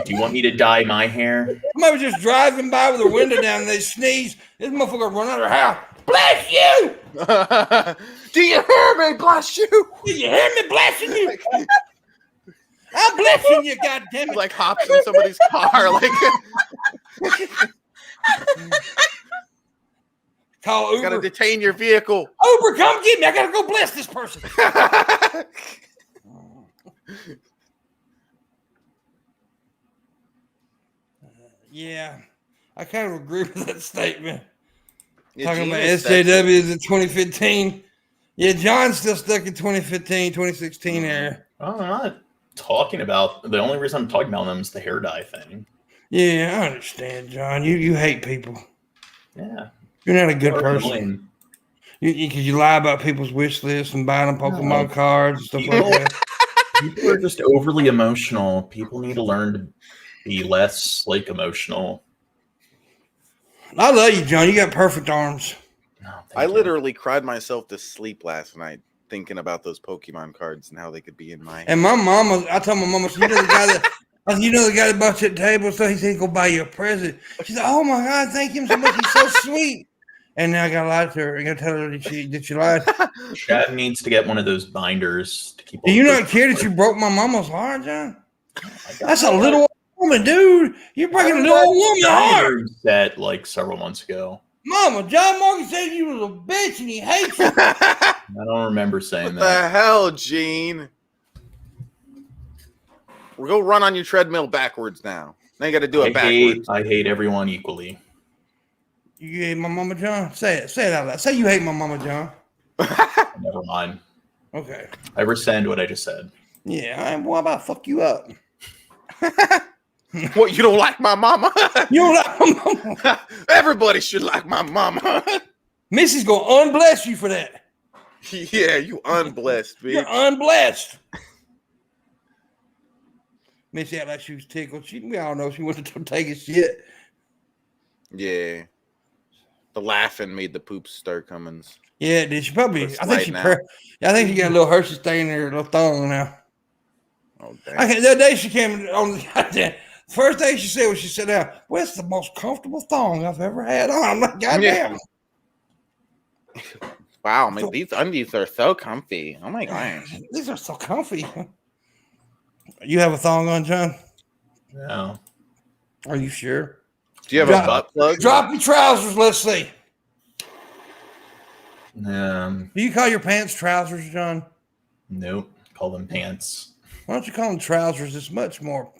Do you want me to dye my hair? I was just driving by with the window down and they sneeze. This motherfucker run out of the house. Bless you! Do you hear me? Bless you! Do you hear me blessing you? I'm blessing you, goddammit. Like hops in somebody's car, like call Uber. Gotta detain your vehicle. Uber, come get me. I gotta go bless this person. Yeah, I kind of agree with that statement. Talking about SJWs in 2015. Yeah, John's still stuck in 2015, 2016 era. Oh, I'm not talking about... The only reason I'm talking about them is the hair dye thing. Yeah, I understand, John. You hate people. Yeah. You're not a good person. Because you lie about people's wish lists and buying them Pokemon cards and stuff like that. People are just overly emotional. People need to learn to be less, like, emotional. I love you, John. You got perfect arms. No, I literally cried myself to sleep last night thinking about those Pokemon cards and how they could be in my. And my mama, I told my mama, you know the guy that bought you at the table, so he said he'd go buy you a present. She said, "Oh my God, thank him so much. He's so sweet." And now I gotta lie to her. I gotta tell her that she lied. Chad needs to get one of those binders to keep. Do you not care that you broke my mama's heart, John? That's a little old woman, dude. You're breaking a little old woman's heart. That like several months ago. Mama, John Morgan said you was a bitch and he hates you. I don't remember saying What that. the hell, Gene? We'll go run on your treadmill backwards now. Now you got to do it backwards. I hate everyone equally. You hate my mama, John? Say it. Say it out loud. Say you hate my mama, John. Never mind. Okay. I rescind what I just said. Yeah, I'm about to fuck you up. What, you don't like my mama? You don't like my mama? Everybody should like my mama. Missy's going to unbless you for that. Yeah, you unblessed, bitch. You're unblessed. Missy act like she was tickled. We all know she wanted to take a shit. Yeah. The laughing made the poops start coming. Yeah, did she probably? Or I think she. sliding out. I think she got a little Hershey stain in her little thong now. Oh, damn. Okay, the other day she came on the goddamn. First thing she said was she said, "Well, it's the most comfortable thong I've ever had on." I'm like, goddamn. Yeah. Wow, man, these undies are so comfy. Oh my gosh. These are so comfy. You have a thong on, John? No. Are you sure? Do you have a butt plug? Drop your trousers. Let's see. Do you call your pants trousers, John? Nope. Call them pants. Why don't you call them trousers? It's much more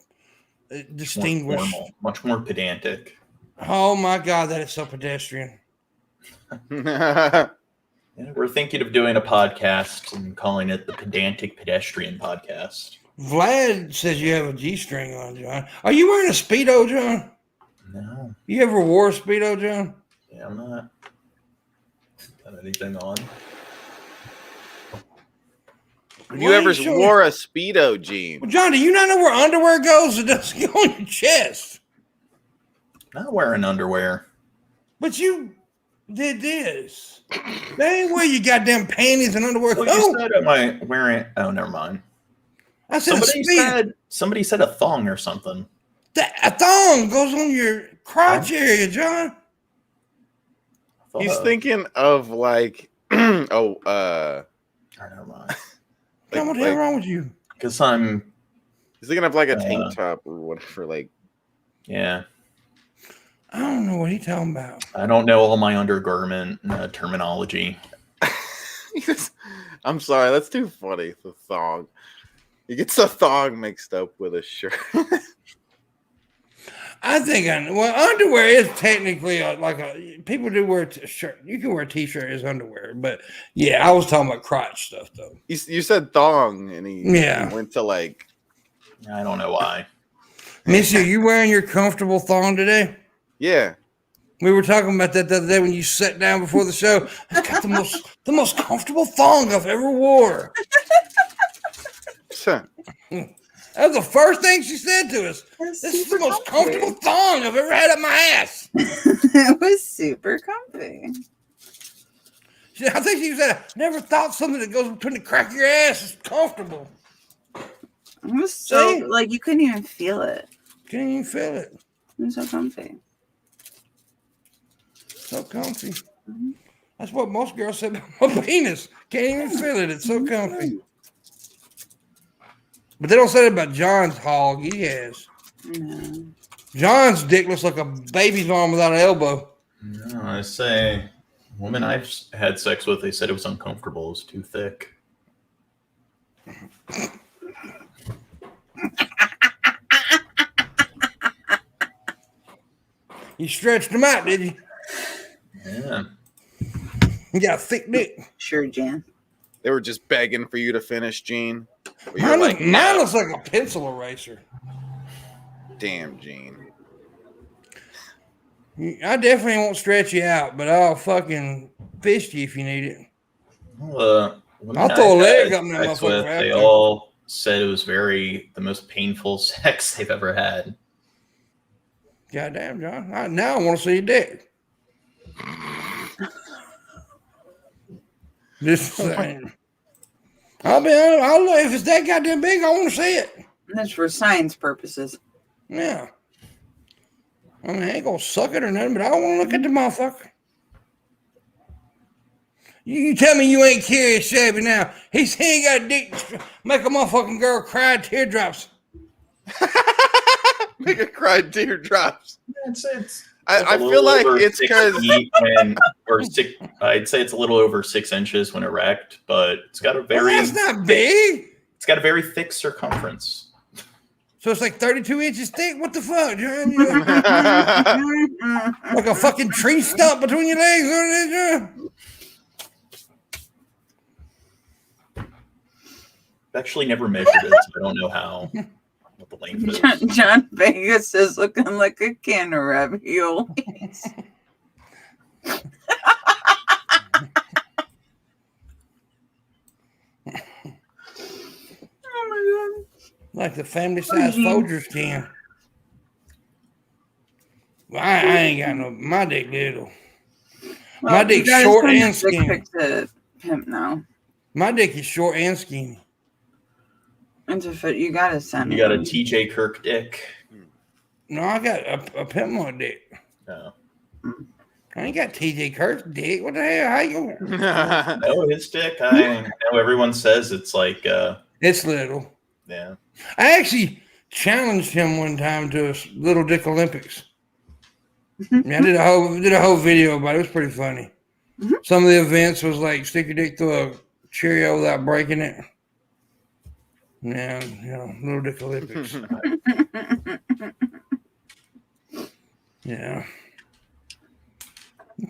distinguished. More formal, much more pedantic. Oh my God, that is so pedestrian. Yeah, we're thinking of doing a podcast and calling it the Pedantic Pedestrian Podcast. Vlad says you have a G-string on, John. Are you wearing a Speedo, John? No. You ever wore a Speedo, John? Yeah, I'm not. Got anything on? Have you ever wore a Speedo, Gene? Well, John, do you not know where underwear goes? It doesn't go on your chest. Not wearing underwear. But you did this. That ain't where you goddamn panties and underwear go. You said, am I wearing... Oh, never mind. I said somebody said a thong or something. A thong goes on your crotch area, John. He's thinking of like, never mind. John, what the hell wrong with you? Because he's thinking of like a tank top or whatever. Like, yeah. I don't know what he's talking about. I don't know all my undergarment terminology. I'm sorry, that's too funny. The thong. He gets the thong mixed up with a shirt. I think, underwear is technically people do wear a shirt. You can wear a t-shirt as underwear, but yeah, I was talking about crotch stuff though. You said thong, and he went to like. I don't know why. Missy, are you wearing your comfortable thong today? Yeah. We were talking about that the other day when you sat down before the show. I got the most comfortable thong I've ever wore. That was the first thing she said to us. This is the most comfortable thong I've ever had up my ass. It was super comfy. I think she said, I never thought something that goes between the crack of your ass is comfortable. It was so, like, you couldn't even feel it. Couldn't even feel it. It was so comfy. So comfy. Mm-hmm. That's what most girls say about my penis. Can't even feel it. It's so comfy. But they don't say that about John's hog. He has. No. John's dick looks like a baby's arm without an elbow. No, I say, women I've had sex with, they said it was uncomfortable. It was too thick. You stretched them out, did you? Yeah. You got a thick dick. Sure, Jan. They were just begging for you to finish, Gene. Mine looks like a pencil eraser. Damn, Gene. I definitely won't stretch you out, but I'll fucking fist you if you need it. Well, I'll throw a leg up in that motherfucker. They all said it was the most painful sex they've ever had. Goddamn, John. Now I want to see your dick. Just saying. I'll if it's that goddamn big, I want to see it. That's for science purposes. Yeah. I mean, I ain't gonna suck it or nothing, but I want to look at the motherfucker. You tell me you ain't curious, Shabby, now. He ain't got a dick to make a motherfucking girl cry teardrops. Make her cry teardrops. I feel like it's because I'd say it's a little over 6 inches when erect, but it's got a very that's not big. It's got a very thick circumference. So it's like 32 inches thick. What the fuck, John? Like a fucking tree stump between your legs. What it is, John? I've actually never measured it, so I don't know what the length is. John Vegas is looking like a can of raviolis. Oh my god. Like the family size Folgers can. Well, I ain't got no. My dick little. Well, my dick's short and skinny. skinny. To pimp now. My dick is short and skinny. And to fit, you gotta send. You got a TJ Kirk dick. No, I got a Pimpmunk dick. No. I ain't got TJ Kirk's dick. What the hell? How you? No, his dick. I know everyone says it's like. It's little. Yeah. I actually challenged him one time to a Little Dick Olympics. I did a whole video about it. It was pretty funny. Mm-hmm. Some of the events was like stick your dick through a Cheerio without breaking it. Yeah, Little Dick Olympics. Yeah.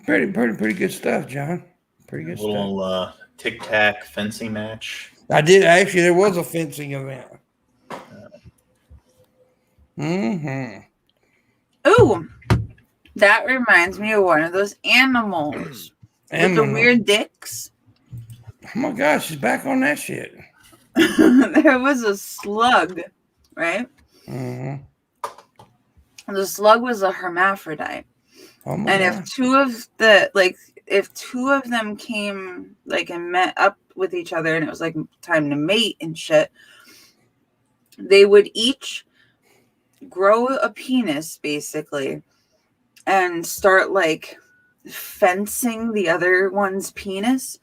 Pretty good stuff, John. Pretty good stuff. A little tic-tac fencing match. I did actually. There was a fencing event. Ooh, that reminds me of one of those animals with the weird dicks. Oh my gosh, she's back on that shit. There was a slug, right? Mm-hmm. The slug was a hermaphrodite. Oh my and God. if two of them came and met up with each other and it was like time to mate and shit, they would each grow a penis basically and start fencing the other one's penis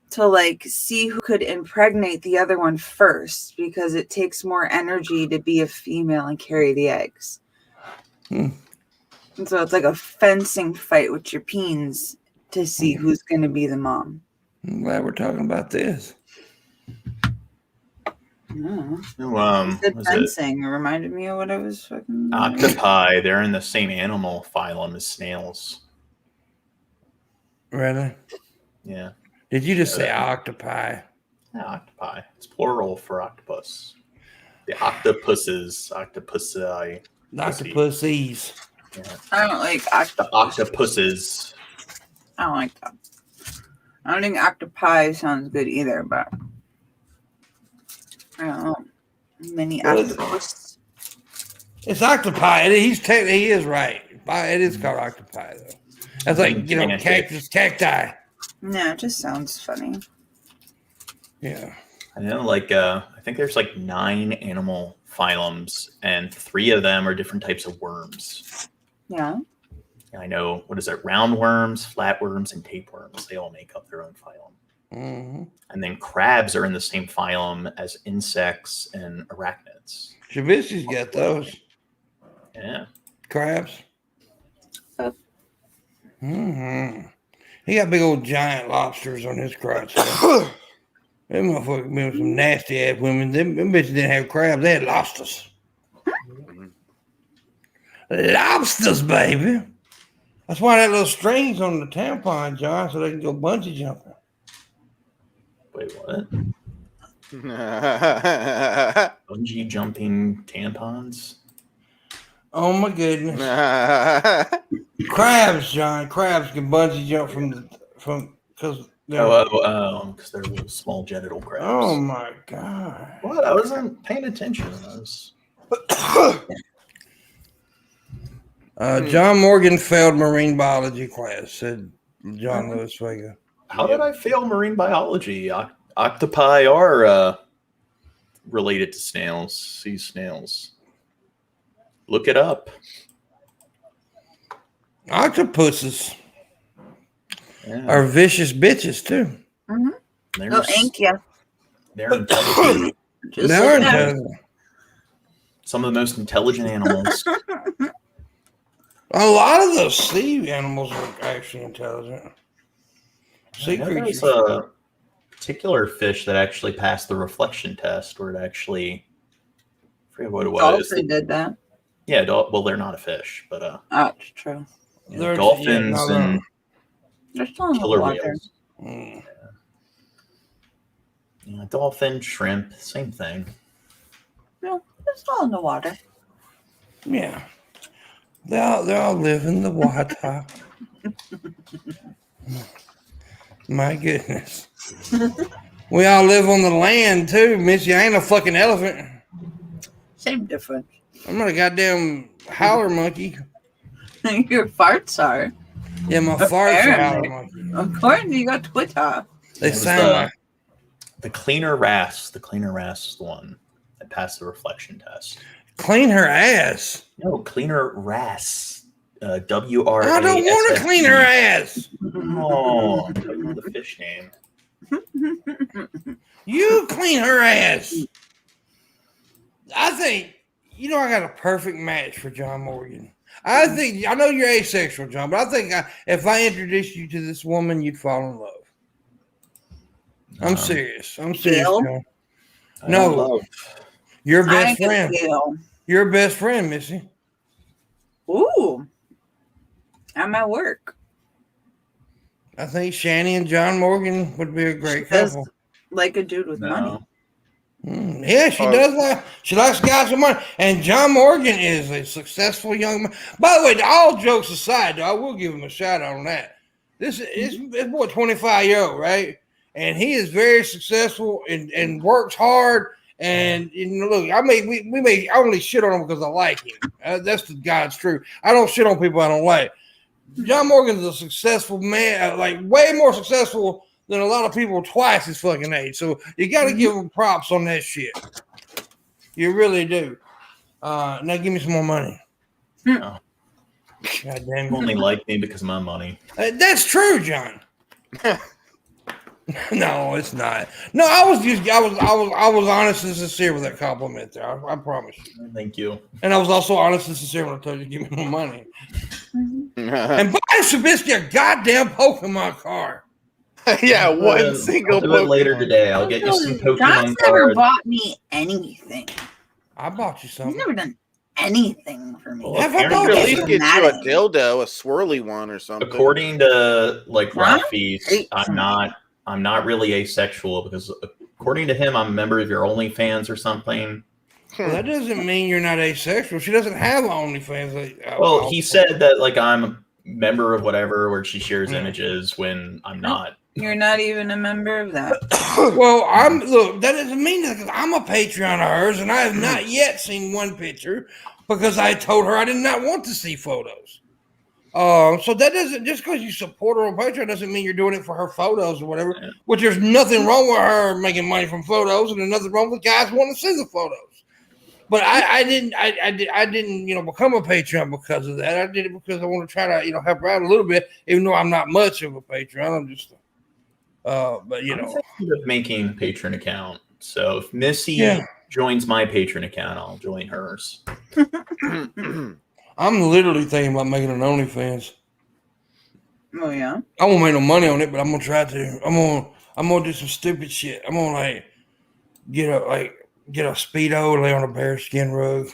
to see who could impregnate the other one first, because it takes more energy to be a female and carry the eggs. And so it's like a fencing fight with your peens to see who's going to be the mom. I'm glad we're talking about this. Fencing. It reminded me of what I was fucking. Octopi. They're in the same animal phylum as snails. Really? Yeah. Did you just say octopi? Yeah, octopi. It's plural for octopus. The octopuses. Octopusi. Octopuses. Yeah. I don't like the octopuses. I don't like that. I don't think octopi sounds good either, but I don't know. Many octopus. It's octopi. He is right. It is called octopi though. That's like cacti. No, it just sounds funny. Yeah. I know, I think there's 9 animal phylums, and 3 of them are different types of worms. Yeah. I know, what is it? Roundworms, flatworms, and tapeworms. They all make up their own phylum. Mm-hmm. And then crabs are in the same phylum as insects and arachnids. Shabisky's got those. Yeah. Crabs. He got big old giant lobsters on his crotch. Them motherfuckers been some nasty ass women. Them bitches didn't have crabs. They had lobsters. Lobsters, baby. That's why that little string's on the tampon, John, so they can go bungee jumping. Wait, what? Bungee jumping tampons? Oh my goodness. Crabs, John. Crabs can bungee jump because they're little small genital crabs. Oh my God. What? I wasn't paying attention. John Morgan failed marine biology class, said John Lewis Vega. How did I fail marine biology? Octopi are related to snails, sea snails. Look it up. Octopuses are vicious bitches too. Mm-hmm. Thank you. They're intelligent. They're intelligent. Some of the most intelligent animals. A lot of those sea animals are actually intelligent. Sea creatures. There's a particular fish that actually passed the reflection test, where it actually, I forget what it was. Dolphin did that. Yeah, well, they're not a fish, but Oh, it's true. dolphins and they're still in the killer water. whales. Yeah, dolphin, shrimp, same thing. No, they're still in the water. Yeah. They all live in the water. My goodness. We all live on the land too, Missy. I ain't a fucking elephant. Same difference. I'm not a goddamn howler monkey. Your farts are. Yeah, my farts are howler monkey. Of course, you got Twitter. They sound like the cleaner wrasse. The cleaner wrasse is the one that passed the reflection test. clean her ass. No, cleaner wrasse. W-R-A-S-S-E. I don't want to clean her ass. Oh, I'm talking about the fish name. You clean her ass. I think, I got a perfect match for John Morgan. I know you're asexual, John, but I think if I introduced you to this woman, you'd fall in love. I'm serious. I'm serious, John. No, your best friend. Your best friend, Missy. Ooh. I'm at work. I think Shani and John Morgan would be a great couple. Like a dude with money. Yeah, she does. She likes guys with money. And John Morgan is a successful young man. By the way, all jokes aside, I will give him a shout out on that. This boy, 25-year-old, right? And he is very successful and works hard. And look, I may only shit on him because I like him. That's the God's truth. I don't shit on people I don't like. John Morgan's a successful man, like way more successful than a lot of people twice his fucking age. So you got to give him props on that shit. You really do. Now give me some more money. No. God damn. You only like me because of my money. That's true, John. No, it's not. No, I was honest and sincere with that compliment there. I promise you. Thank you. And I was also honest and sincere when I told you to give me more money. And buy Shabisky a goddamn Pokemon card. Yeah, one single I'll do it later today. I'll get you some Pokemon John's never bought me anything. I bought you something. He's never done anything for me. Well, Have I You bought could at you least get you a dildo, a swirly one or something. According to Huh? Rafi's, I'm not really asexual because according to him, I'm a member of your OnlyFans or something. Well, that doesn't mean you're not asexual. She doesn't have OnlyFans. Well, he said that I'm a member of whatever where she shares images when I'm not. You're not even a member of that. Well, that doesnesn't mean that because I'm a Patreon of hers, and I have not yet seen one picture because I told her I did not want to see photos. So that doesn't, just because you support her on Patreon doesn't mean you're doing it for her photos or whatever. Yeah. Which there's nothing wrong with her making money from photos, and there's nothing wrong with guys wanting to see the photos. But I didn't become a Patreon because of that. I did it because I want to try to help her out a little bit, even though I'm not much of a Patreon. I'm just but I'm thinking of making a patron account. So if Missy joins my patron account, I'll join hers. I'm literally thinking about making an OnlyFans. Oh yeah. I won't make no money on it, but I'm gonna try to. I'm gonna do some stupid shit. I'm gonna get a Speedo, lay on a bearskin rug,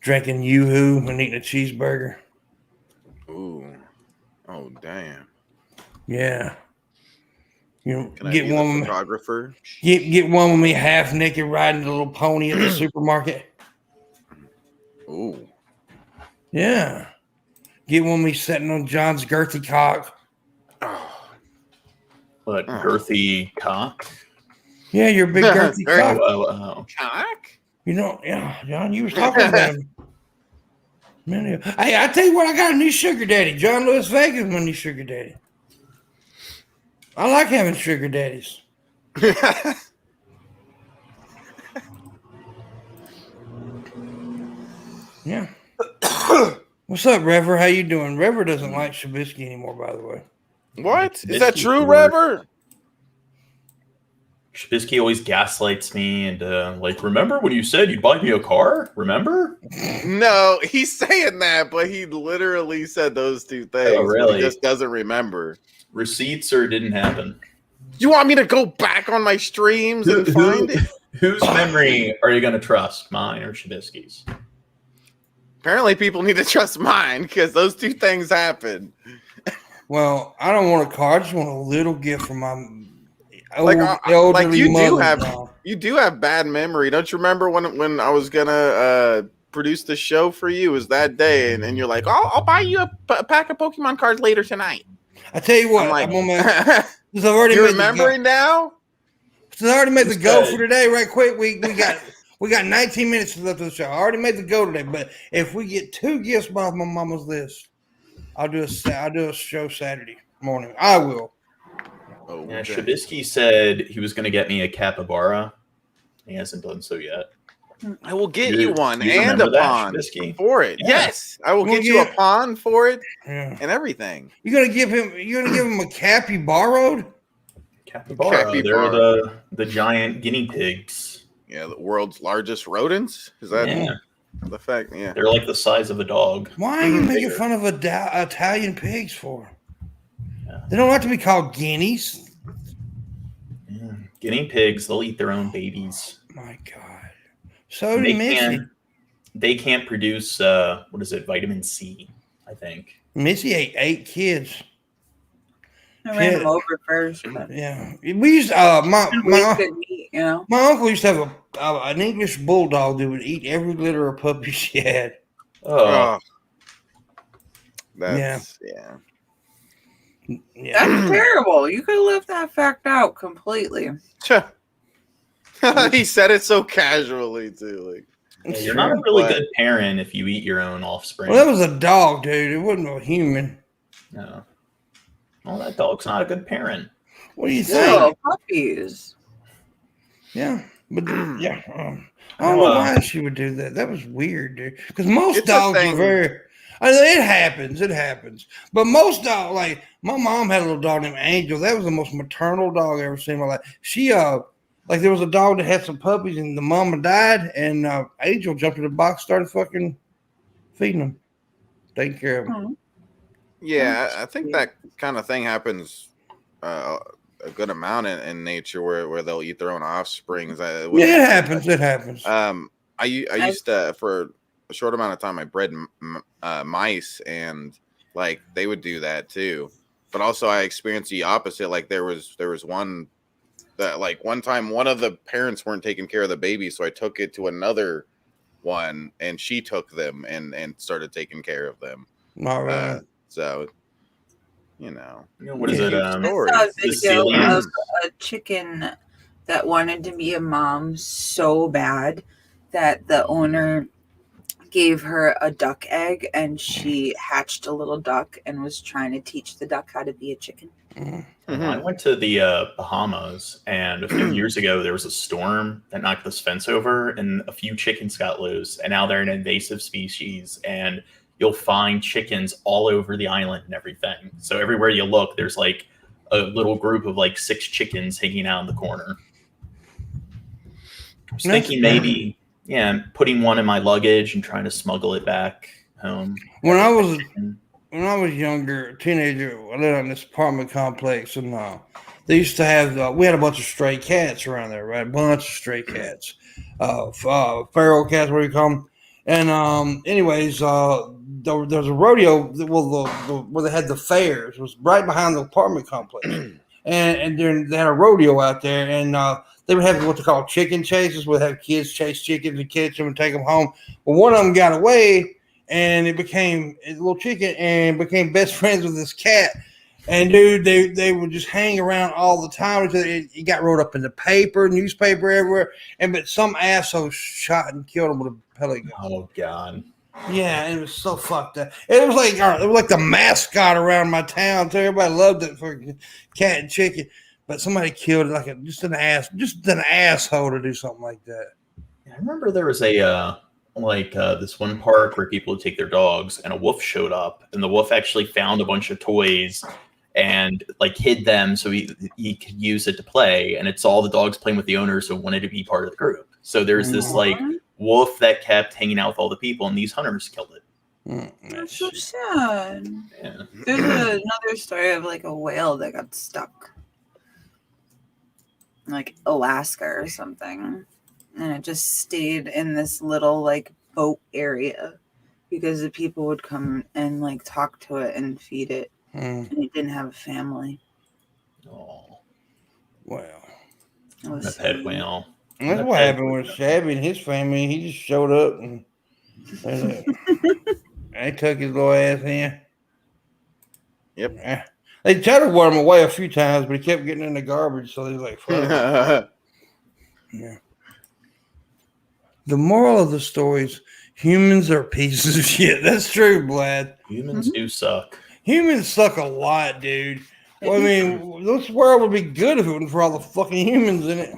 drinking Yoo-Hoo and eating a cheeseburger. Ooh. Oh damn. Yeah. Can get I one be the photographer. Get one with me half naked riding a little pony at the supermarket. Ooh. Yeah. Get one with me sitting on John's girthy cock. What, girthy cock? Yeah, you're a big girthy cock. Oh. Cock? Yeah, John, you was talking about him. Hey, I tell you what, I got a new sugar daddy. John Lewis Vegas, my new sugar daddy. I like having sugar daddies. Yeah. What's up, Rever? How you doing? Rever doesn't like Shabisky anymore, by the way. What? Is that true, Rever? Shabisky always gaslights me and remember when you said you'd buy me a car? Remember? No, he's saying that, but he literally said those two things. Oh, really? He just doesn't remember. Receipts or it didn't happen? You want me to go back on my streams and find it? Whose memory are you going to trust, mine or Shabisky's? Apparently, people need to trust mine because those two things happened. Well, I don't want a car. I just want a little gift from my you do have bad memory. Don't you remember when I was gonna produce the show for you? It was that day, and you're like, I'll buy you a pack of Pokemon cards later tonight. I tell you what, I'm already you're remembering now? Since I already made the go for today, right quick. We got 19 minutes left of the show. I already made the go today, but if we get 2 gifts off my mama's list, I'll do a show Saturday morning. I will. Oh, yeah, okay. Shabisky said he was going to get me a capybara. He hasn't done so yet. I will get you one and a pond for it. Yeah. Yes, I will get you a pond for it and everything. You're gonna give him a capybara? Capybara. They're the giant guinea pigs. Yeah, the world's largest rodents. Is that the fact? Yeah, they're like the size of a dog. Why are you making fun of Italian pigs for? They don't have to be called guineas. Yeah. Guinea pigs, they'll eat their own babies. My God. So do Missy. They can't produce, vitamin C, I think. Missy ate 8 kids. I ran them over first. Yeah. We used my uncle used to have an English bulldog that would eat every litter of puppies she had. Oh. That's That's terrible. You could have left that fact out completely. He said it so casually too. You're not a really good parent if you eat your own offspring. Well, that was a dog, dude. It wasn't a human. No. Well, that dog's not a good parent. What do you think? No, puppies. Yeah, but I don't know why she would do that. That was weird, dude. Because most dogs are very. I mean, it happens. But most dogs, like my mom had a little dog named Angel. That was the most maternal dog I ever seen in my life. She there was a dog that had some puppies and the mama died, and Angel jumped in the box, started fucking feeding them, taking care of them. Yeah, I think that kind of thing happens a good amount in nature where they'll eat their own offspring. It happens. It happens. I used to, for a short amount of time, I bred mice, and like they would do that too. But also, I experienced the opposite. Like there was one that, like, one time one of the parents weren't taking care of the baby, so I took it to another one, and she took them and started taking care of them. All right. So, what is it? I saw a video of a chicken that wanted to be a mom so bad that the owner gave her a duck egg, and she hatched a little duck and was trying to teach the duck how to be a chicken. Mm-hmm. I went to the Bahamas, and a few years ago there was a storm that knocked this fence over, and a few chickens got loose, and now they're an invasive species, and you'll find chickens all over the island and everything. So everywhere you look, there's like a little group of like 6 chickens hanging out in the corner. I was thinking maybe, putting one in my luggage and trying to smuggle it back home. When I was younger, teenager, I lived in this apartment complex, and they used to have. We had a bunch of stray cats around there, right? A bunch of stray cats, feral cats, what do you call them? And anyways, there was a rodeo. Where they had the fairs, it was right behind the apartment complex, and they had a rodeo out there, and they would have what they call chicken chases, where they have kids chase chickens and catch them and take them home. Well, one of them got away, and it became a little chicken, and became best friends with this cat. And dude, they would just hang around all the time. It got rolled up in the paper, newspaper everywhere. But some asshole shot and killed him with a pellet gun. Oh God! Yeah, it was so fucked up. It was like the mascot around my town. So everybody loved it for cat and chicken. But somebody killed it just an asshole to do something like that. I remember there was a this one park where people would take their dogs, and a wolf showed up, and the wolf actually found a bunch of toys and like hid them so he could use it to play. And it's all the dogs playing with the owners who wanted to be part of the group. So there's this like wolf that kept hanging out with all the people, and these hunters killed it. That's so sad. Yeah. There's another story of like a whale that got stuck, like Alaska or something, and it just stayed in this little like boat area because the people would come and like talk to it and feed it, and it didn't have a family. Oh, wow. A pet whale. That's what happened with Shabby and his family. He just showed up and they took his little ass in. Yep. They tried to ward him away a few times, but he kept getting in the garbage. So they was like, fuck. Yeah. The moral of the story is humans are pieces of shit. That's true, Blad. Humans do suck. Humans suck a lot, dude. Well, I mean, this world would be good if it wasn't for all the fucking humans in it.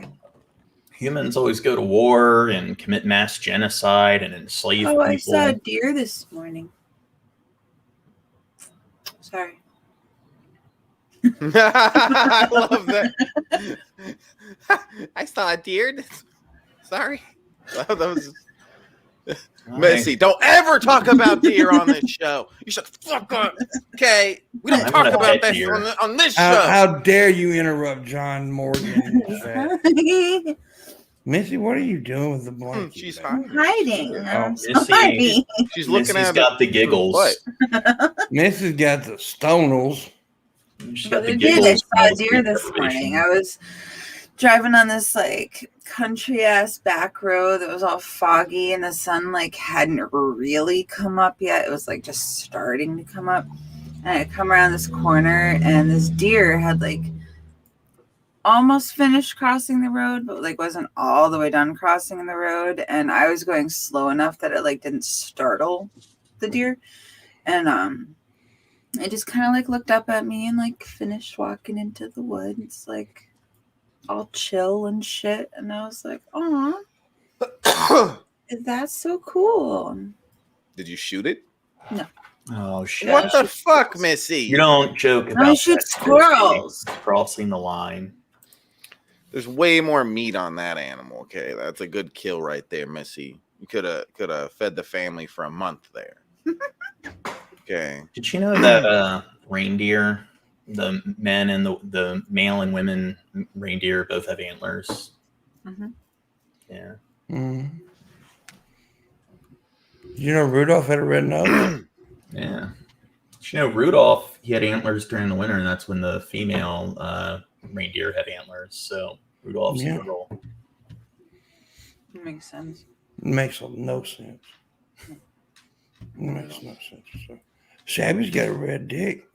Humans always go to war and commit mass genocide and enslave people. I saw a deer this morning. Sorry. I love that. I saw a deer. Sorry. That was Missy. Don't ever talk about deer on this show. You shut the fuck up. Okay. We don't talk about that on this show. How dare you interrupt John Morgan? Missy, what are you doing with the blanket? She's hiding. I'm Missy, sorry. She's looking Missy's at got the giggles. Missy's got the stonals. She's But got the I giggles. saw a deer this morning. I was driving on this like country ass back road that was all foggy, and the sun like hadn't really come up yet. It was like just starting to come up. And I come around this corner, and this deer had like almost finished crossing the road, but like wasn't all the way done crossing the road. And I was going slow enough that it like didn't startle the deer. And it just kind of like looked up at me and like finished walking into the woods, like all chill and shit. And I was like, "Aw, that's so cool." Did you shoot it? No. Oh shit! What the fuck, Missy? You don't joke about I shoot squirrels. Crossing the line. There's way more meat on that animal. Okay, that's a good kill right there, Missy. You could have fed the family for a month there. Okay. Did you know that reindeer, the men and the male and women reindeer both have antlers? Mm-hmm. Yeah. Mm. You know Rudolph had a red nose? Yeah. Did you know Rudolph, he had antlers during the winter, and that's when the female reindeer had antlers. So Rudolph's the girl. Makes sense. Makes no sense. Makes no sense. So, Shabby's got a red dick.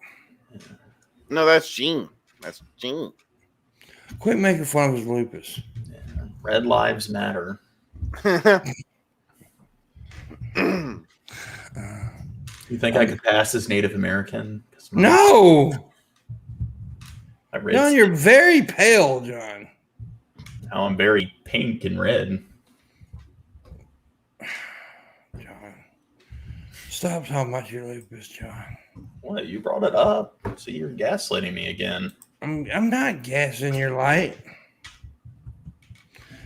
No, that's Gene. That's Gene. Quit making fun of his lupus. Yeah. Red lives matter. You think I could pass as Native American? No! John, John, you're very pale, John. Now I'm very pink and red. John. Stop talking about your lupus, John. What? You brought it up. So you're gaslighting me again. I'm not gassing your light.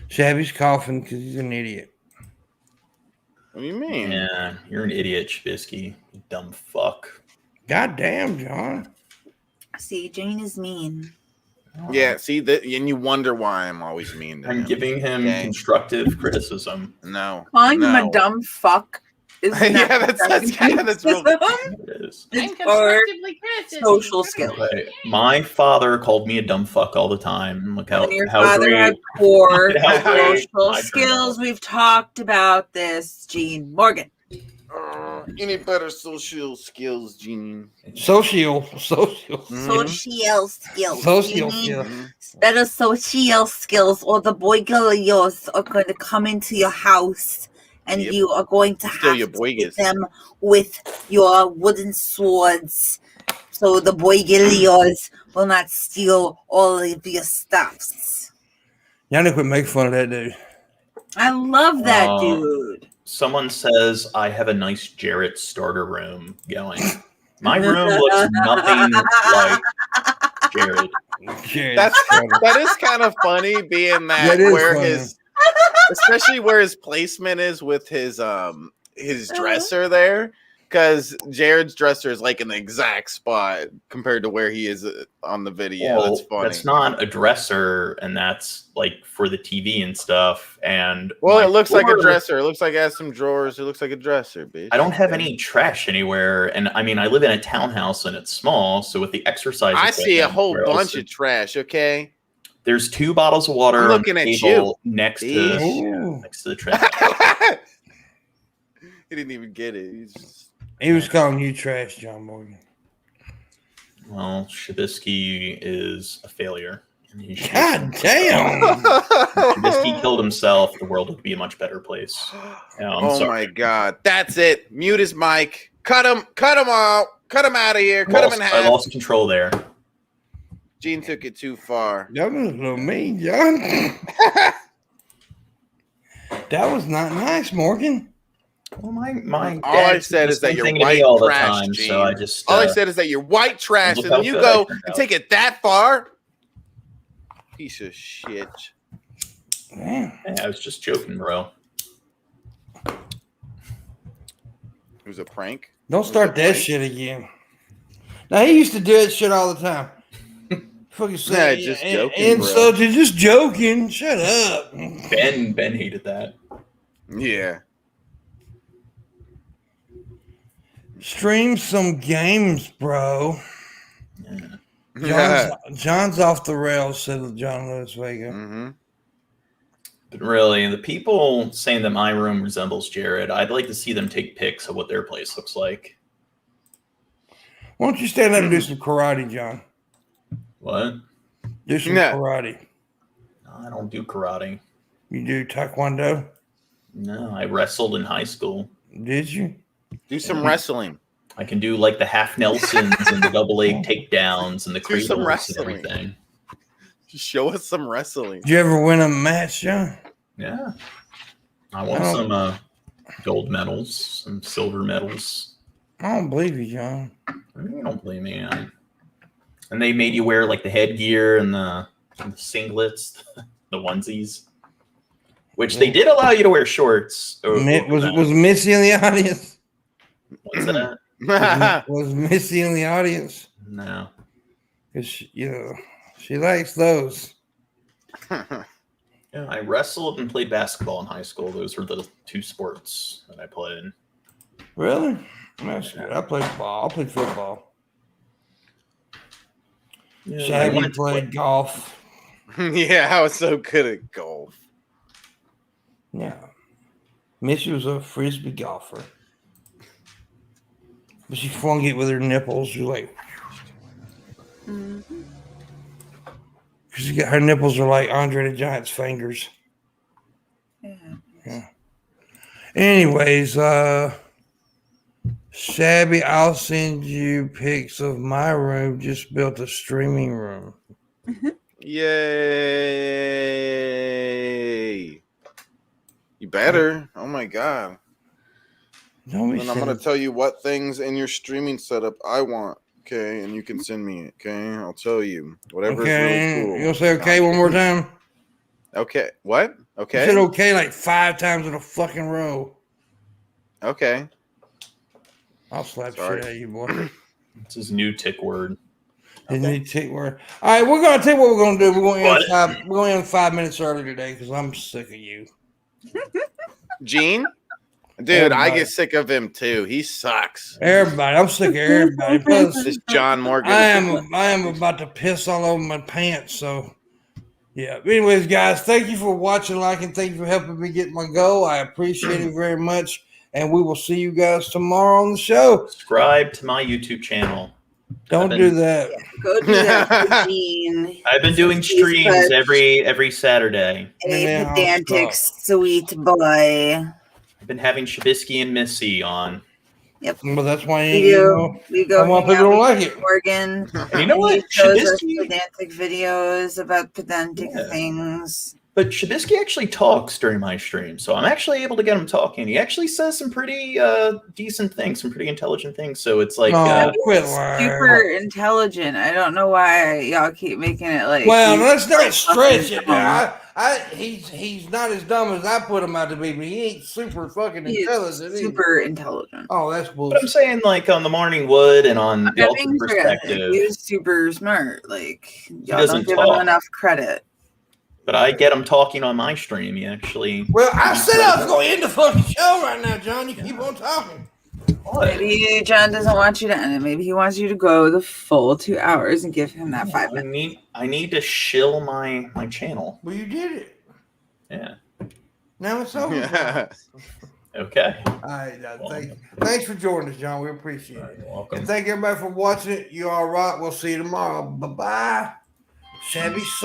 Shabby's coughing because he's an idiot. What do you mean? Yeah, you're an idiot, Shabisky. You dumb fuck. God damn, John. See, Jane is mean. Yeah, see that, and you wonder why I'm always mean to him. I'm giving him constructive criticism. No, Calling him a dumb fuck is not yeah, that's real. It is. It's for social skills. Right. My father called me a dumb fuck all the time. Look how And your how father great, had poor how great social I skills. turned out. We've talked about this, Gene Morgan. Any better social skills, Gene? Social. Social skills. Social You need skills. better social skills, or the boy girls are going to come into your house, and Yep. you are going to Steal have your to boygas. hit them with your wooden swords, so the boy girls will not steal all of your stuffs. Y'all need to quit making fun of that dude. I love that dude. Someone says I have a nice Jarrett starter room going. My room looks nothing like Jared. That is kind of funny, being that where funny. Especially where his placement is with his dresser there, because Jared's dresser is like in the exact spot compared to where he is on the video. Well, that's funny. That's not a dresser, and that's like for the TV and stuff. And well, it looks like a dresser. It looks like it has some drawers. It looks like a dresser, bitch. I don't have any trash anywhere, and I mean, I live in a townhouse and it's small, so with the exercise, I see a whole bunch of trash. Okay. There's 2 bottles of water I'm looking on the at table you, next to the trash. He didn't even get it. He was calling you trash, John Morgan. Well, Shabisky is a failure. God damn! Shabisky killed himself. The world would be a much better place. Oh my God. That's it. Mute his mic. Cut him out. Cut him out of here. Cut him in half. I lost control there. Gene took it too far. That was a little mean, John. That was not nice, Morgan. Well, my all I said is that you're white trash, Gene. So all I said is that you're white trash, and then you go and take it that far. Piece of shit. Man. Hey, I was just joking, bro. It was a prank. Don't start that shit again. Now, he used to do that shit all the time. Fucking say, just joking, insulted, just joking. Shut up. Ben hated that. Yeah. Stream some games, bro. Yeah. John's off the rails, said John Lewis Vega. Mm-hmm. But really, the people saying that my room resembles Jared, I'd like to see them take pics of what their place looks like. Why don't you stand up and do some karate, John? What? Do some karate. No, I don't do karate. You do taekwondo? No, I wrestled in high school. Did you? Do some wrestling. I can do like the half Nelsons and the double leg takedowns and the cradles and everything. Just show us some wrestling. Did you ever win a match, John? Yeah. I won some gold medals, some silver medals. I don't believe you, John. You don't believe me. And they made you wear like the headgear and the singlets, the onesies, which they did allow you to wear shorts. Was Missy in the audience? What's that? was Missy in the audience? No. Because, she likes those. Yeah, I wrestled and played basketball in high school. Those were the 2 sports that I played. Really? That's good. I played ball. I played football. Yeah, Shabby played golf. Yeah, I was so good at golf. Yeah. Missy was a frisbee golfer. But she flung it with her nipples. You're like... Her nipples are like Andre the Giant's fingers. Yeah. Anyways, Shabby, I'll send you pics of my room. Just built a streaming room. Yay! You better. Oh my God. And I'm going to tell you what things in your streaming setup I want. Okay, and you can send me it. Okay, I'll tell you whatever is really cool. You gonna say okay one more time? Okay, what? Okay, you said okay like 5 times in a fucking row. Okay, I'll slap shit out of you, boy. It's his new tick word. His new tick word. All right, we're gonna tell you what we're gonna do. We're gonna end 5 minutes early today because I'm sick of you, Gene. Dude, everybody. I get sick of him too. He sucks. Everybody, I'm sick of everybody. Plus, this John Morgan. I am about to piss all over my pants. So, yeah. Anyways, guys, thank you for watching, liking. Thank you for helping me get my goal. I appreciate it very much, and we will see you guys tomorrow on the show. Subscribe to my YouTube channel. Don't do that. Go do that, Gene. I've been doing streams every Saturday. A pedantic, sweet boy. I've been having Shabisky and Missy on. Yep. Well, that's why we go. I want people to like it. Morgan. And you know what? He shows us pedantic videos about pedantic things. But Shabisky actually talks during my stream, so I'm actually able to get him talking. He actually says some pretty decent things, some pretty intelligent things. So it's like super intelligent. I don't know why y'all keep making it like. Well, let's not stretch it. He's not as dumb as I put him out to be, but he ain't super fucking intelligent. Super intelligent. Oh, that's bullshit. But I'm saying, like, on the Morning Wood and on the Ultimate Perspective, he's super smart. Like, y'all don't give him enough credit. But I get him talking on my stream. He actually. Well, I said I was going to end the fucking show right now, John. You keep on talking. What? Maybe John doesn't want you to end it. Maybe he wants you to go the full 2 hours and give him that 5 minutes. I need to shill my channel. Well, you did it. Yeah. Now it's over. Yeah. Okay. All right. Thanks for joining us, John. We appreciate it. You're welcome. And thank everybody for watching it. You all right. We'll see you tomorrow. Bye-bye. Shabby sucks.